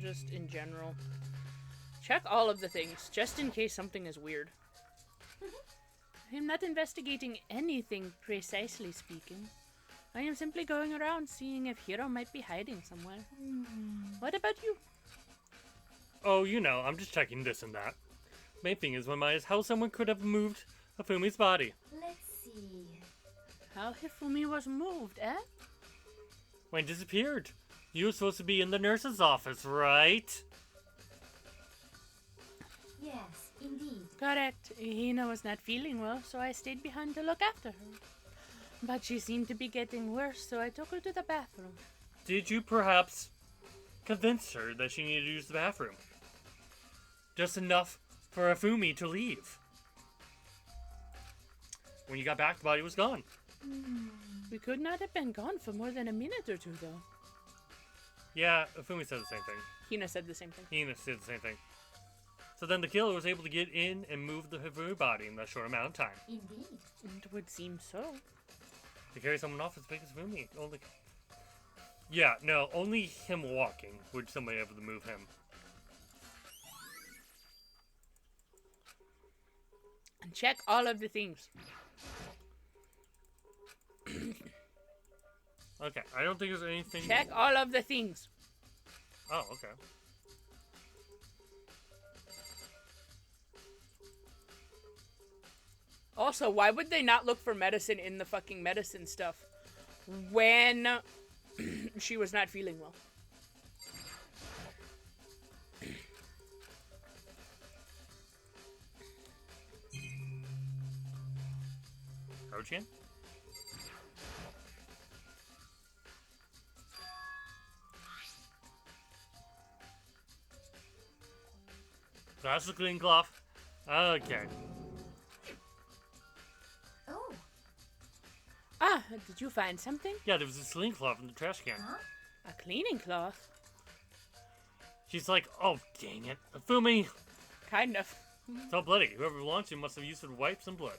just in general. Check all of the things, just in case something is weird. I'm not investigating anything, precisely speaking. I am simply going around seeing if Hiro might be hiding somewhere. What about you?
Oh, you know, I'm just checking this and that. Main thing is my mind is how someone could have moved Afumi's body.
Let's see.
How Hifumi was moved, eh?
When it disappeared. You were supposed to be in the nurse's office, right?
Yes, indeed.
Correct. Hina was not feeling well, so I stayed behind to look after her. But she seemed to be getting worse, so I took her to the bathroom.
Did you perhaps convince her that she needed to use the bathroom? Just enough for Afumi to leave. When you got back, the body was gone.
We could not have been gone for more than a minute or two, though.
Yeah, Afumi said the same thing.
Hina said the same thing.
Hina said the same thing. So then the killer was able to get in and move the Afumi body in that short amount of time.
Indeed.
It would seem so.
To carry someone off as big as Afumi, only... Yeah, no, only him walking would somebody able to move him.
And check all of the things.
Okay, I don't think there's anything...
Check all of the things.
Oh, okay.
Also, why would they not look for medicine in the fucking medicine stuff when she was not feeling well?
Rochan? That's the clean cloth. Okay.
Oh,
Ah, did you find something?
Yeah, there was this clean cloth in the trash can.
huh?
A cleaning cloth?
She's like, oh, dang it. Afumi!
Kind of.
It's all bloody. Whoever launched it must have used it to wipe some blood.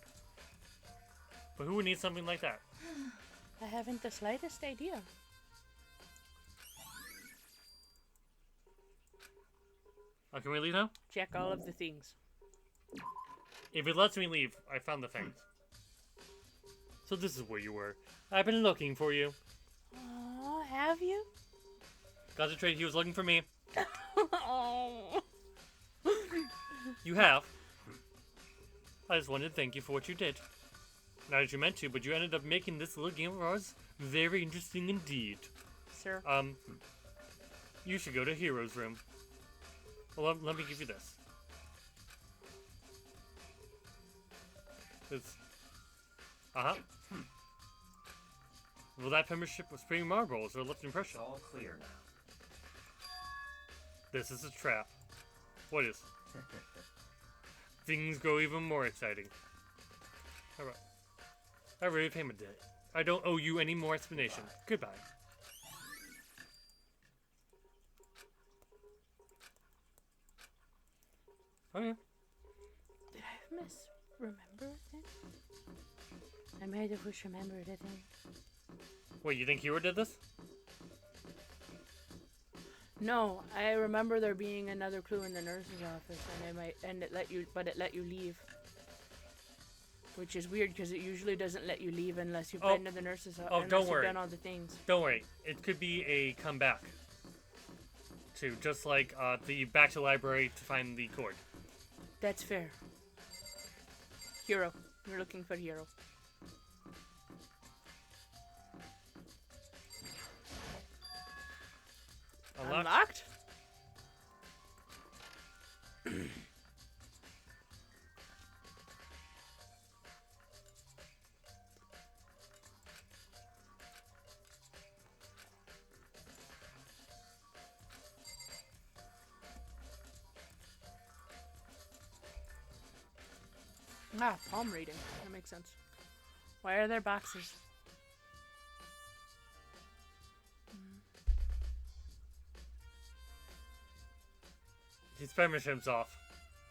But who would need something like that?
I haven't the slightest idea.
Oh, can we leave now?
Check all of the things.
If it lets me leave, I found the thing. So this is where you were. I've been looking for you.
Oh, have you?
Concentrate, he was looking for me.
Oh.
You have. I just wanted to thank you for what you did. Not that you meant to, but you ended up making this little game of ours very interesting indeed.
Sir.
You should go to Hero's room. Well, let me give you this. It's... Uh-huh. Well, that membership was pretty marbles, or left an
It's
impression.
all clear now.
This is a trap. What is? Things go even more exciting. Alright. I already paid my debt. I don't owe you any more explanation. Goodbye. Okay.
Did I misremember a thing? I might have misremembered a thing.
Wait, you think Hero did this?
No, I remember there being another clue in the nurse's office, and it let you leave. Which is weird because it usually doesn't let you leave unless you've been to the nurse's office.
Oh,
unless
don't
you've
worry.
done all the things.
Don't worry. It could be a comeback. Too, just like the back to library to find the cord.
That's fair. Hero. We're looking for Hero.
Unlocked?
Ah, palm reading. That makes sense. Why are there boxes?
His membership's off.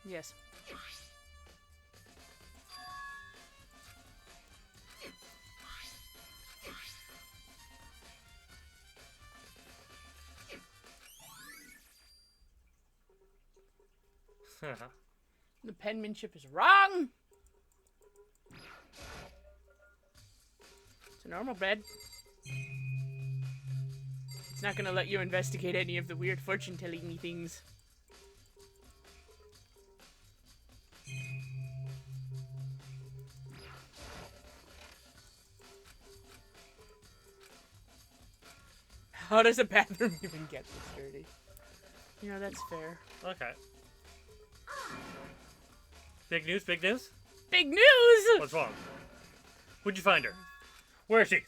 Yes. The penmanship is wrong! It's a normal bed. It's not gonna let you investigate any of the weird fortune-telling things. How does a bathroom even get this dirty? You know, that's fair.
Okay. Big news, big news?
Big news!
What's wrong? Where'd you find her? Where is she?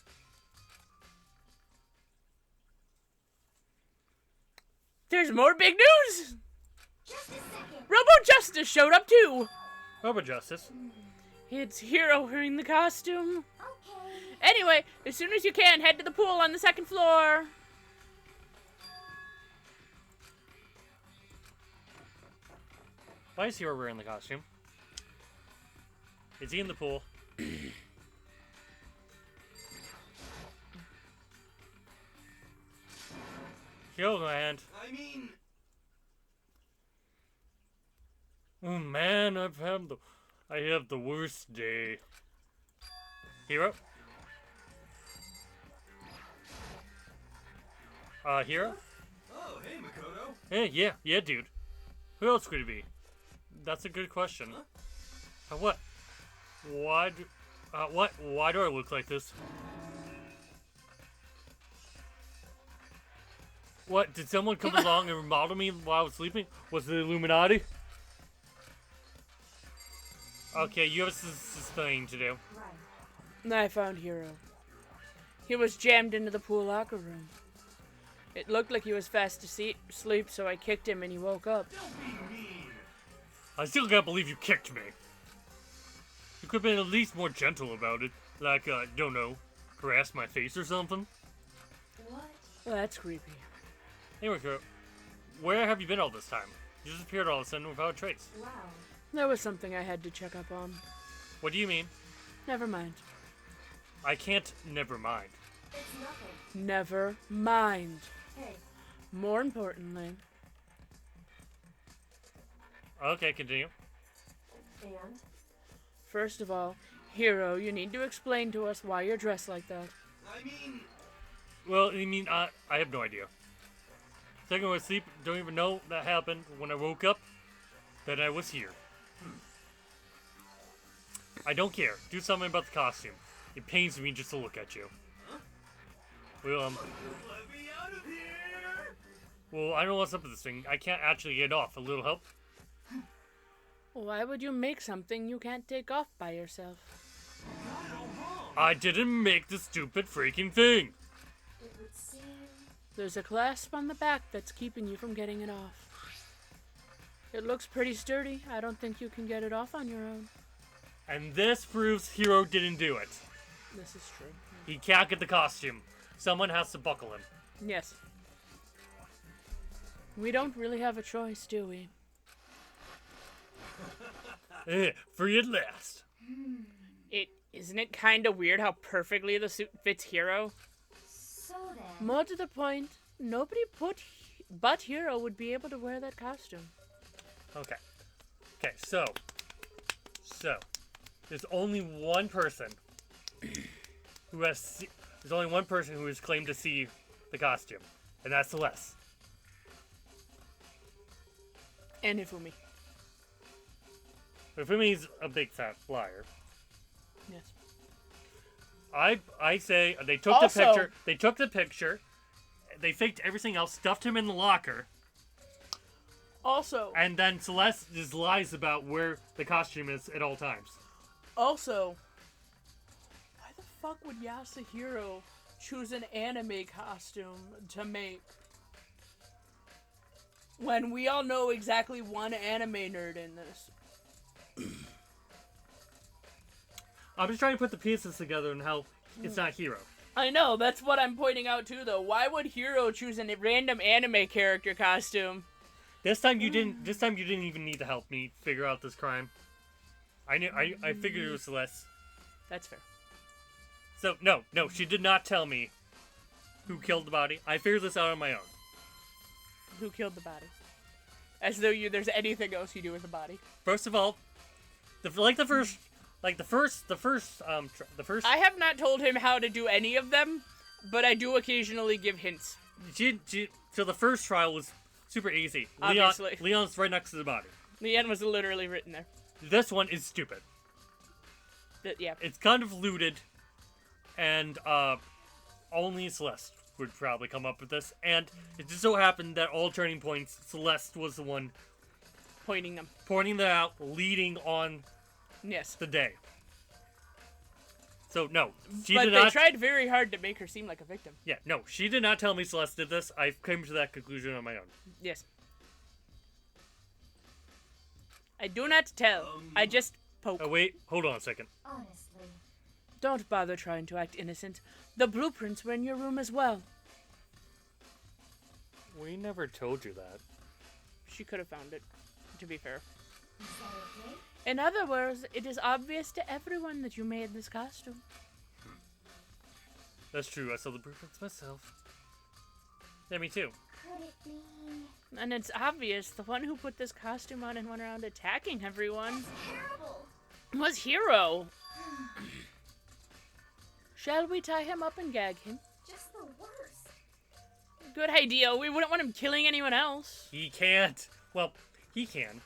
There's more big news!
Just a second.
Robo Justice showed up too!
Robo Justice.
It's Hero wearing the costume.
Okay.
Anyway, as soon as you can, head to the pool on the second floor.
Why is Hero wearing the costume? Is he in the pool? Hero hand.
I mean,
Oh man, I have the worst day. Hero? Hero?
oh, hey, Makoto.
Hey, yeah, dude. Who else could it be? That's a good question. What? Why do I look like this? What, did someone come along and remodel me while I was sleeping? Was it the Illuminati? Okay, you have this thing to do.
I found Hero. He was jammed into the pool locker room. It looked like he was fast asleep, so I kicked him and he woke up.
I still can't believe you kicked me. You could have been at least more gentle about it. Like, don't know, caress my face or something.
What?
Well, that's creepy.
Anyway, Kuro, where have you been all this time? You just appeared all of a sudden without a trace.
Wow.
That was something I had to check up on.
What do you mean?
Never mind.
I can't never mind.
It's nothing.
Never mind.
Hey,
More importantly,
Okay, continue.
And?
First of all, Hero, you need to explain to us why you're dressed like that.
Well, I mean, I have no idea. Second, I was asleep, don't even know that happened. When I woke up, then I was here. I don't care. Do something about the costume. It pains me just to look at you. Well, well, I don't know what's up with this thing. I can't actually get off. A little help?
Why would you make something you can't take off by yourself?
I didn't make the stupid freaking thing.
It would seem...
There's a clasp on the back that's keeping you from getting it off. It looks pretty sturdy. I don't think you can get it off on your own.
And this proves Hero didn't do it.
This is true.
He can't get the costume. Someone has to buckle him.
Yes. We don't really have a choice, do we?
Free at last.
Isn't it kind of weird how perfectly the suit fits Hero?
So then...
More to the point, nobody but Hero would be able to wear that costume.
Okay. Okay, so. There's only one person who has. There's only one person who has claimed to see the costume, and that's Celeste.
And Ifumi.
Ifumi's a big fat liar.
Yes.
I say they took
Also-
the picture. They took the picture. They faked everything else, stuffed him in the locker,
Also,
and then Celeste just lies about where the costume is at all times.
why the fuck would Yasuhiro choose an anime costume to make? When we all know exactly one anime nerd in this.
I'm just trying to put the pieces together and how it's not Hero.
I know, that's what I'm pointing out too, though. Why would Hero choose a random anime character costume?
This time you didn't. This time you didn't even need to help me figure out this crime. I knew. I figured it was Celeste.
That's fair.
So no, she did not tell me who killed the body. I figured this out on my own.
Who killed the body? As though there's anything else you do with the body.
First of all, the first.
I have not told him how to do any of them, but I do occasionally give hints.
So the first trial was super easy.
Obviously.
Leon's right next to the body.
The end was literally written there.
This one is stupid.
Yeah.
It's kind of looted, and only Celeste would probably come up with this. And it just so happened that all turning points, Celeste was the one
Pointing them.
pointing that out, leading on
Yes.
the day. So no, she
But
did
they
not.
tried very hard to make her seem like a victim.
Yeah, no, she did not tell me Celeste did this. I came to that conclusion on my own.
Yes. I do not tell. I just poke.
Oh wait, hold on a second.
Honestly...
Don't bother trying to act innocent. The blueprints were in your room as well.
We never told you that.
She could have found it, to be fair.
Is that okay?
In other words, it is obvious to everyone that you made this costume.
That's true. I saw the blueprints myself. Yeah, me too.
Could it be...
And it's obvious the one who put this costume on and went around attacking everyone
Terrible!
was Hero. Shall we tie him up and gag him?
Just the worst.
Good idea. We wouldn't want him killing anyone else.
He can't. Well, he can.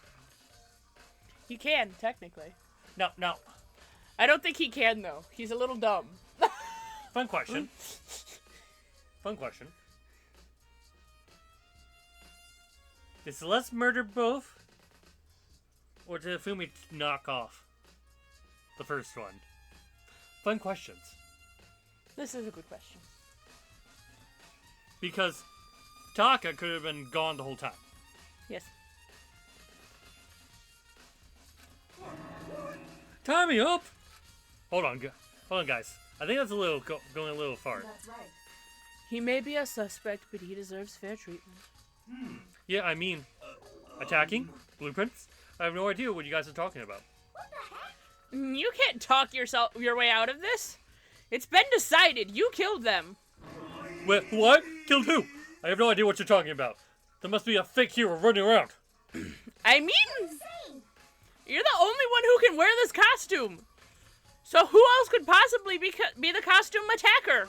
He can, technically.
No.
I don't think he can, though. He's a little dumb.
Fun question. Fun question. Did Celeste murder both? Or did Fumi knock off the first one? Fun questions.
This is a good question.
Because Taka could have been gone the whole time.
Yes.
Tie me up! Hold on, guys. I think that's a little going a little far.
That's right.
He may be a suspect, but he deserves fair treatment.
Yeah, I mean, attacking blueprints. I have no idea what you guys are talking about.
What the heck?
You can't talk your way out of this. It's been decided. You killed them.
Wait, what? Killed who? I have no idea what you're talking about. There must be a fake hero running around.
I mean,
Insane!
you're the only one didn't wear this costume. So who else could possibly be the costume attacker?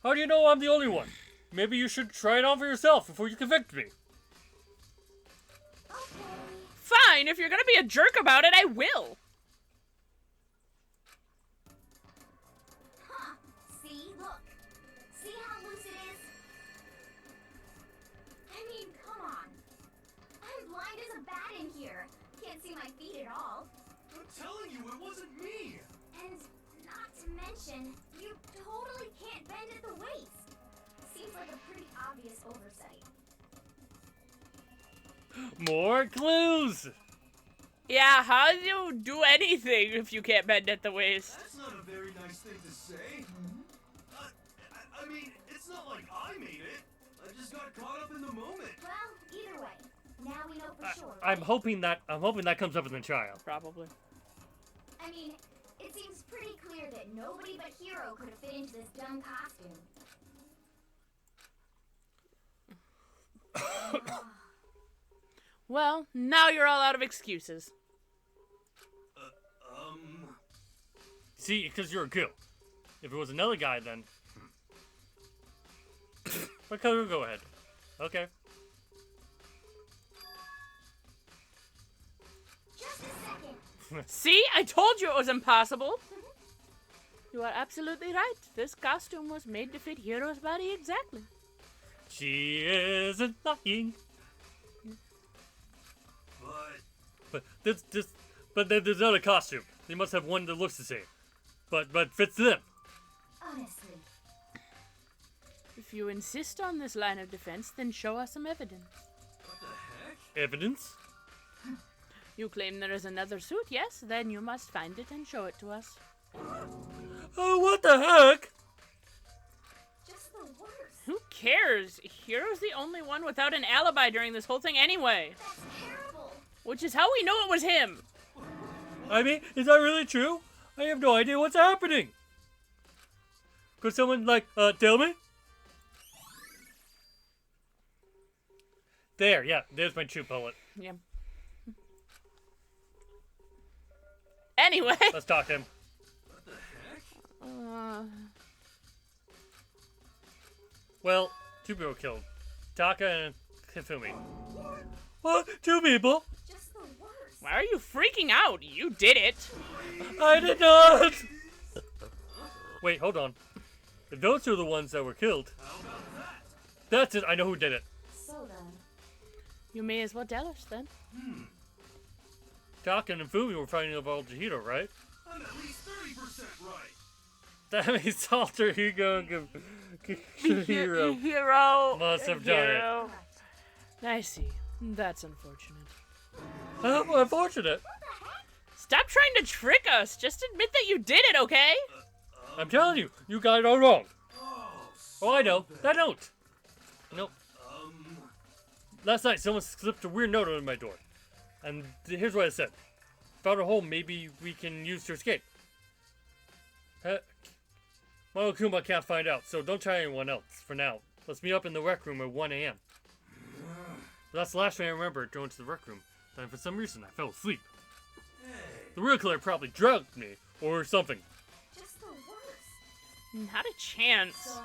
How do you know I'm the only one? Maybe you should try it on for yourself before you convict me.
Fine, if you're gonna be a jerk about it, I will.
Huh. See? Look. See how loose it is? I mean, come on. I'm blind as a bat in here. Can't see my feet at all.
I'm telling you, it wasn't me!
And not to mention, you totally can't bend at the waist. Seems like a pretty obvious oversight.
More clues!
Yeah, how do you do anything if you can't bend at the waist?
That's not a very nice thing to say. I mean, it's not like I made it. I just got caught up in the moment.
Well, either way, now we know for sure.
I'm hoping that comes up in the trial.
Probably.
I mean, it seems pretty clear that nobody but Hero could have fit into this dumb costume.
Well, now you're all out of excuses.
See, because you're a girl. If it was another guy, then... But go ahead. Okay.
Just a second.
See, I told you it was impossible. You are absolutely right. This costume was made to fit Hero's body exactly.
She isn't lying. But then there's another costume. They must have one that looks the same, but fits them.
Honestly.
If you insist on this line of defense, then show us some evidence.
What the heck?
Evidence?
You claim there is another suit, yes? Then you must find it and show it to us.
Oh, what the heck?
Just the worst.
Who cares? Hero's the only one without an alibi during this whole thing anyway.
That's terrible.
Which is how we know it was him.
I mean, is that really true? I have no idea what's happening. Could someone, tell me? There, yeah, there's my true poet.
Yeah. Anyway.
Let's talk to him.
What the heck?
Well, two people killed. Taka and Kifumi. What? Two people?
Just the worst.
Why are you freaking out? You did it.
I did not! Wait, hold on. If those two are the ones that were killed,
How about that?
that's it, I know who did it.
So then.
You may as well tell us then.
Taka and Fumi were fighting over Hiro, right?
I'm at least 30% right.
That means alter ego and Hiro
Hero.
must have done it.
Hero. I see. That's unfortunate.
Oh, unfortunate.
Stop trying to trick us. Just admit that you did it, okay?
I'm telling you, you got it all wrong.
Oh,
I know. That note. Nope.
um,
Last night, someone slipped a weird note on my door. And here's what it said. Found a hole maybe we can use to escape. Monokuma can't find out, so don't try anyone else for now. Let's meet up in the rec room at 1 a.m. That's the last thing I remember going to the rec room. Then for some reason, I fell asleep.
hey,
The real killer probably drugged me, or something.
Just the worst.
Not a chance.
So.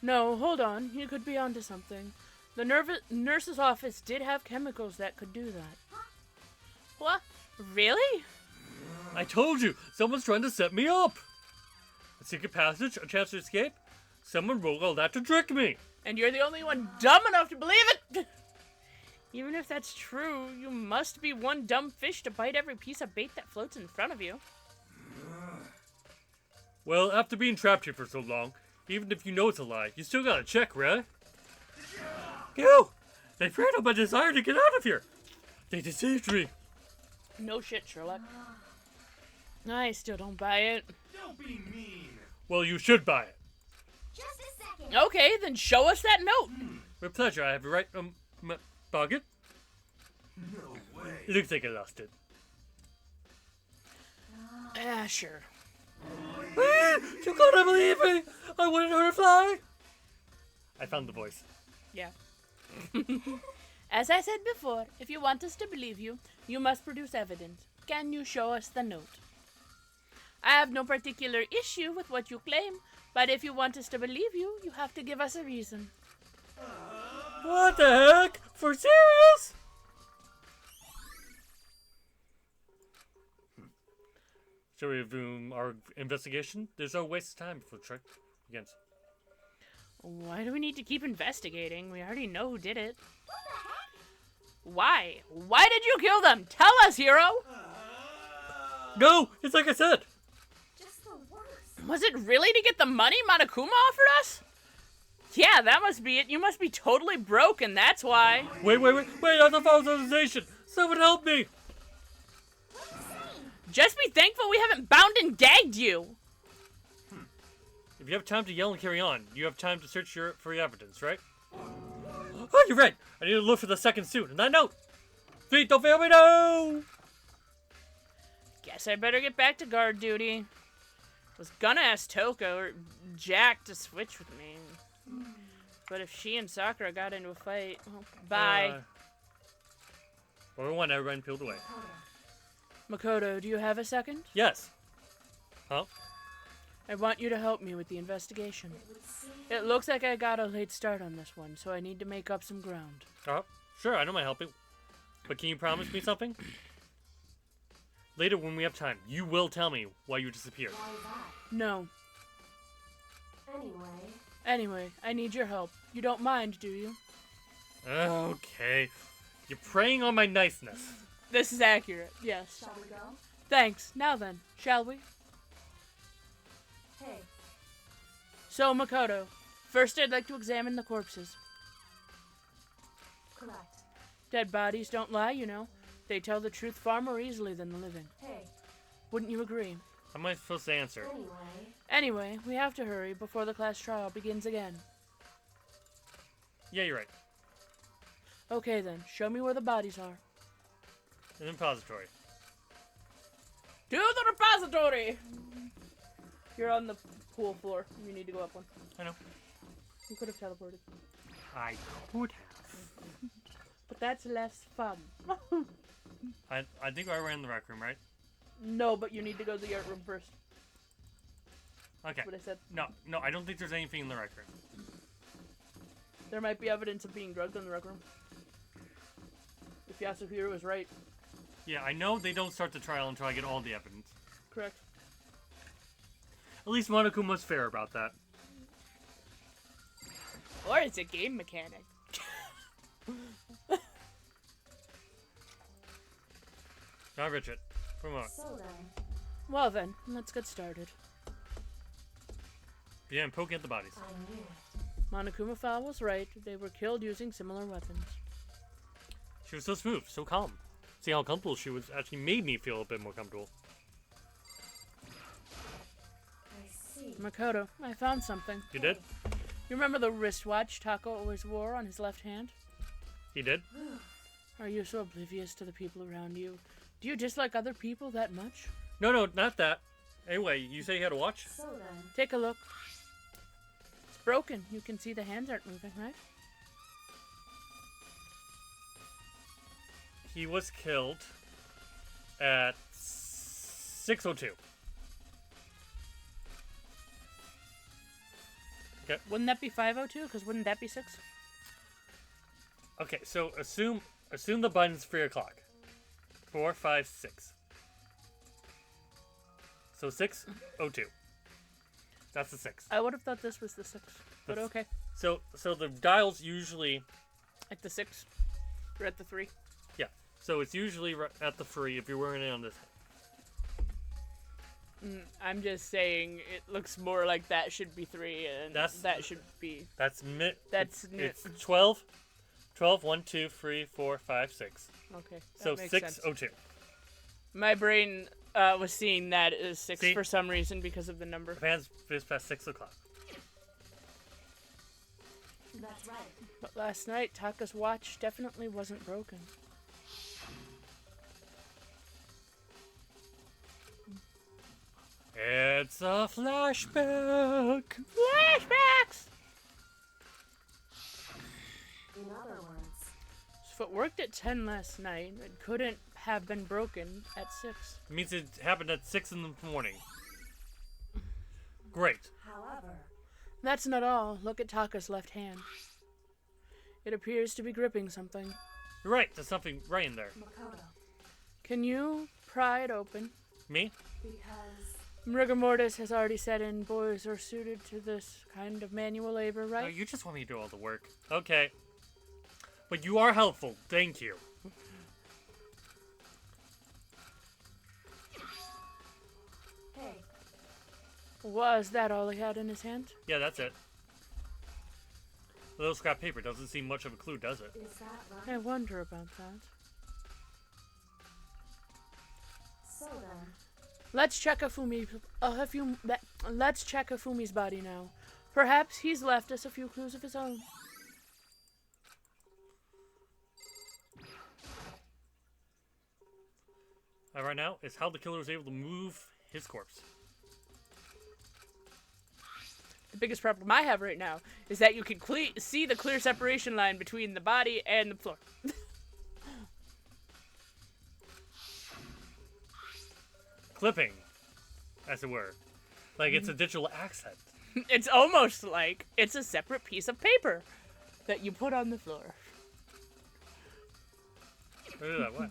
No, hold on. You could be onto something. The nurse's office did have chemicals that could do that. What? Really?
I told you, someone's trying to set me up. A secret passage, a chance to escape. Someone wrote all that to trick me.
And you're the only one dumb enough to believe it? Even if that's true, you must be one dumb fish to bite every piece of bait that floats in front of you.
Well, after being trapped here for so long, even if you know it's a lie, you still gotta check, right? You! They preyed on my desire to get out of here. They deceived me.
No shit, Sherlock. I still don't buy it.
don't be mean.
Well, you should buy it.
Just a second.
Okay, then show us that note.
With pleasure, I have it right, pocket.
No way.
It looks like I lost it.
Ah, sure.
You gotta believe me! I wanted her to fly! I found the voice.
Yeah. As I said before, if you want us to believe you, you must produce evidence. can you show us the note? I have no particular issue with what you claim, but if you want us to believe you, you have to give us a reason.
What the heck? For serious? Shall we resume our investigation? There's no waste of time for trick begins.
Why do we need to keep investigating? We already know who did it. Why? Why did you kill them? Tell us, hero!
No! It's like I said!
Just the worst.
Was it really to get the money Monokuma offered us? Yeah, that must be it. You must be totally broke, and that's why.
Wait, I have authorization! Someone help me!
What are you saying?
Just be thankful we haven't bound and gagged you.
If you have time to yell and carry on, you have time to search for your evidence, right? Oh, you're right! I need to look for the second suit, and that note! Feet, don't fail me, no!
Guess I better get back to guard duty. Was gonna ask Toko or Jack to switch with me. But if she and Sakura got into a fight, well, bye.
Everyone, everyone peeled away.
Makoto, do you have a second?
Yes. Huh?
I want you to help me with the investigation. It looks like I got a late start on this one, so I need to make up some ground.
Sure, I don't mind helping. But can you promise me something? Later, when we have time, you will tell me why you disappeared.
Why that?
No. Anyway, I need your help. You don't mind, do you?
Okay. You're preying on my niceness.
This is accurate, yes.
Shall we go?
Thanks. Now then, shall we?
Hey,
So, Makoto, first I'd like to examine the corpses.
correct.
Dead bodies don't lie, you know. They tell the truth far more easily than the living.
Hey,
Wouldn't you agree?
How am I supposed to answer?
Anyway, we have to hurry before the class trial begins again.
Yeah, you're right.
Okay then, show me where the bodies are.
An repository.
To the repository! You're on the pool floor. You need to go up one.
I know.
You could have teleported.
I could have.
But that's less fun.
I think I ran the rec room, right?
No, but you need to go to the art room first.
Okay.
That's what I said.
No, I don't think there's anything in the rec room.
There might be evidence of being drugged in the rec room. If Yasuhiro is right.
Yeah, I know they don't start the trial until I get all the evidence.
Correct.
At least Monokuma's fair about that.
Or it's a game mechanic.
Now, Richard, for a moment.
So then,
Well then, let's get started.
Yeah, and poking at the bodies.
I knew it.
Monokuma was right. They were killed using similar weapons.
She was so smooth, so calm. See how comfortable she was actually made me feel a bit more comfortable.
I see.
Makoto, I found something.
You did?
You remember the wristwatch Tako always wore on his left hand?
He did?
Are you so oblivious to the people around you? Do you dislike other people that much?
No, not that. Anyway, you say you had a watch?
So then,
Take a look. It's broken. You can see the hands aren't moving, right?
He was killed at 6:02. Okay.
Wouldn't that be 5:02? Because wouldn't that be 6?
Okay, so assume the button's 3 o'clock. 4, 5, 6. So 6:02. That's the 6.
I would have thought this was the 6. But
That's-
okay.
So the dial's usually
At the 6. Or at the 3.
yeah. So it's usually at the 3 if you're wearing it on this.
I'm just saying it looks more like that should be 3 and that should be...
That's it's 12. 12, 1, 2, 3, 4, 5, 6.
Okay.
So
that makes sense.
6:02.
My brain was seeing that as 6
See?
for some reason because of the number.
The fan's just past 6 o'clock.
that's right.
But last night, Taka's watch definitely wasn't broken.
It's a flashback.
Flashbacks!
In other words,
So if it worked at 10 last night, it couldn't have been broken at 6.
It means it happened at 6 in the morning. Great.
However,
That's not all. Look at Taka's left hand. It appears to be gripping something.
You're right. There's something right in there.
Makoto,
Can you pry it open?
Me?
because
Rigor mortis has already set in. Boys are suited to this kind of manual labor,
No,
right?
you just want me to do all the work. Okay. But you are helpful. Thank you.
hey,
Was that all he had in his hand?
Yeah, that's it. A little scrap paper doesn't seem much of a clue, does it?
is that right?
I wonder about that.
So then,
Let's check let's check Afumi's body now. Perhaps he's left us a few clues of his own.
Right now is how the killer was able to move his corpse.
The biggest problem I have right now is that you can see the clear separation line between the body and the floor.
Clipping, as it were. Like it's a digital accent.
It's almost like it's a separate piece of paper that you put on the floor.
Look at that, what?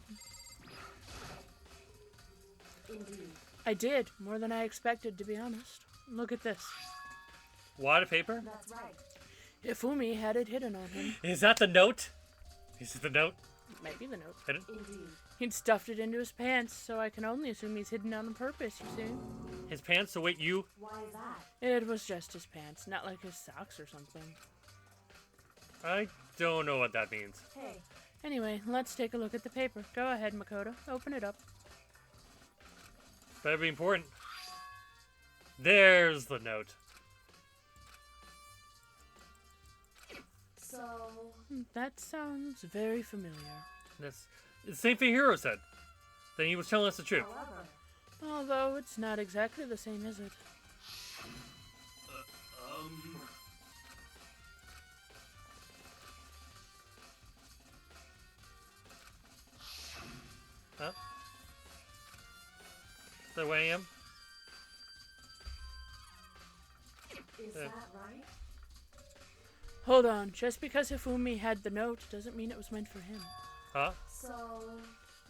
indeed,
I did, more than I expected, to be honest. Look at this.
Wad of paper?
that's right.
Ifumi had it hidden on him.
Is that the note? Is it the note?
Maybe the note.
Hidden?
Indeed.
He'd stuffed it into his pants, so I can only assume he's hidden on purpose, you see.
His pants, so wait, you?
Why is that?
It was just his pants, not like his socks or something.
I don't know what that means.
Hey,
Anyway, let's take a look at the paper. Go ahead, Makoto. Open it up.
Better be important. There's the note.
so
That sounds very familiar.
That's the same thing Hero said. Then he was telling us the truth.
however,
Although it's not exactly the same, is it?
Huh? Is that where I am?
is
Yeah.
that right?
Hold on. Just because Hifumi had the note doesn't mean it was meant for him.
Huh?
So,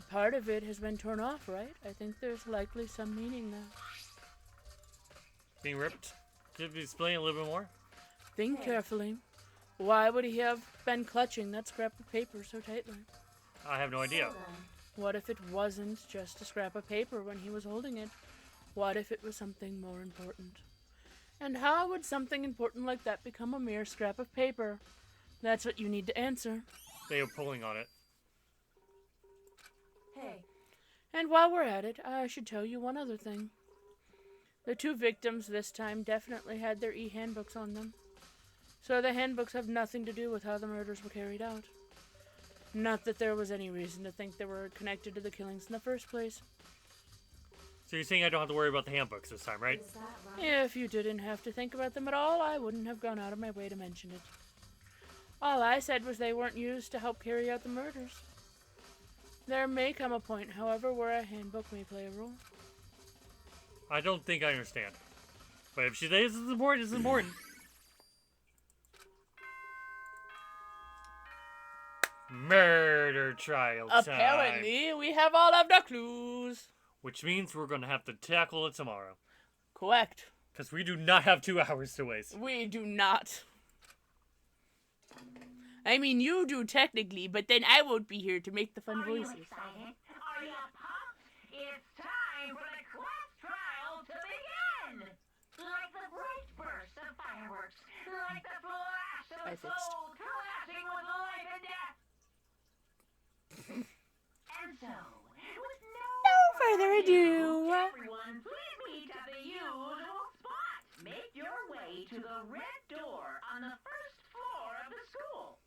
Part of it has been torn off, right? I think there's likely some meaning there.
Being ripped? Could you explain a little bit more?
Think carefully. Why would he have been clutching that scrap of paper so tightly?
I have no idea.
so then,
What if it wasn't just a scrap of paper when he was holding it? What if it was something more important? And how would something important like that become a mere scrap of paper? That's what you need to answer.
They were pulling on it.
hey,
And while we're at it, I should tell you one other thing. The two victims this time definitely had their e-handbooks on them. So the handbooks have nothing to do with how the murders were carried out. Not that there was any reason to think they were connected to the killings in the first place.
So you're saying I don't have to worry about the handbooks this time, right?
is that right?
If you didn't have to think about them at all, I wouldn't have gone out of my way to mention it. All I said was they weren't used to help carry out the murders. There may come a point, however, where a handbook may play a role.
I don't think I understand. But if she says it's important, it's important. Murder trial time.
Apparently, we have all of the clues.
Which means we're gonna have to tackle it tomorrow.
Correct.
Because we do not have 2 hours to waste.
We do not. I mean, you do technically, but then I won't be here to make the fun
Are you
voices.
excited? Are you pumped? It's time for the class trial to begin! Like the bright burst of fireworks, like the flash of
I
a
fixed.
soul collapsing with life and death. And so, with no
further ado.
everyone, please meet at the usual spot. Make your way to the red door on the first floor of the school.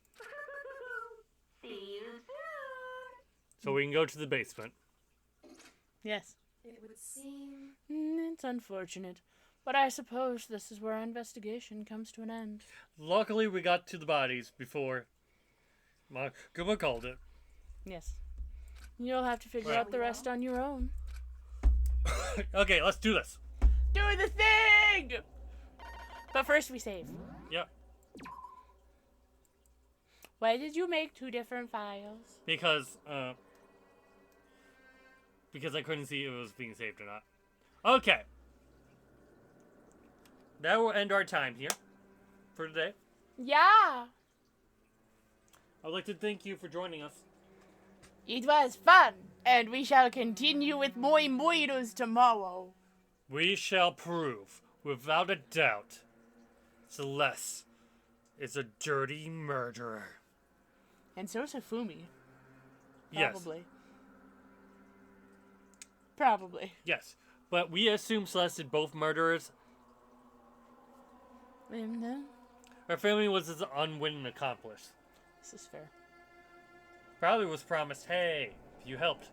See you soon.
So we can go to the basement.
Yes.
It would seem
It's unfortunate, but I suppose this is where our investigation comes to an end.
Luckily, we got to the bodies before Makuma called it.
Yes. You'll have to figure
Right.
out the rest on your own.
Okay, let's do this.
Do the thing! But first we save.
Yep.
Why did you make 2 different files?
Because I couldn't see if it was being saved or not. Okay. That will end our time here for today.
Yeah!
I'd like to thank you for joining us.
It was fun, and we shall continue with more Moiros tomorrow.
We shall prove, without a doubt, Celeste is a dirty murderer.
And so's Hifumi.
Yes.
Probably. Probably.
Yes. But we assume Celeste did both murderers.
And then,
Her family was his unwitting accomplice.
this is fair.
Probably was promised, hey, if you helped,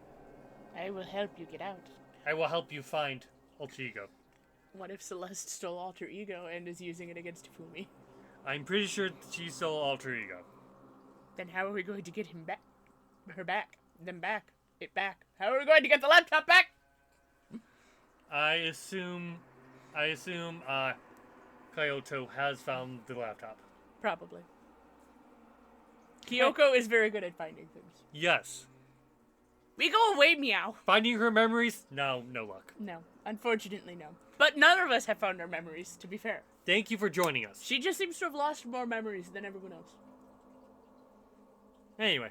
I will help you get out.
I will help you find Alter Ego.
What if Celeste stole Alter Ego and is using it against Hifumi?
I'm pretty sure she stole Alter Ego.
Then how are we going to get him back? Her back. Them back. It back. How are we going to get the laptop back?
I assume, Kyoto has found the laptop.
Probably. Kyoko is very good at finding things.
Yes.
We go away, meow.
Finding her memories? No luck.
No. Unfortunately, no. But none of us have found our memories, to be fair.
Thank you for joining us.
She just seems to have lost more memories than everyone else.
Anyway,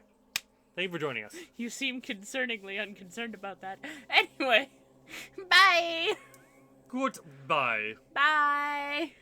thank you for joining us.
You seem concerningly unconcerned about that. Anyway, bye!
Goodbye.
Bye!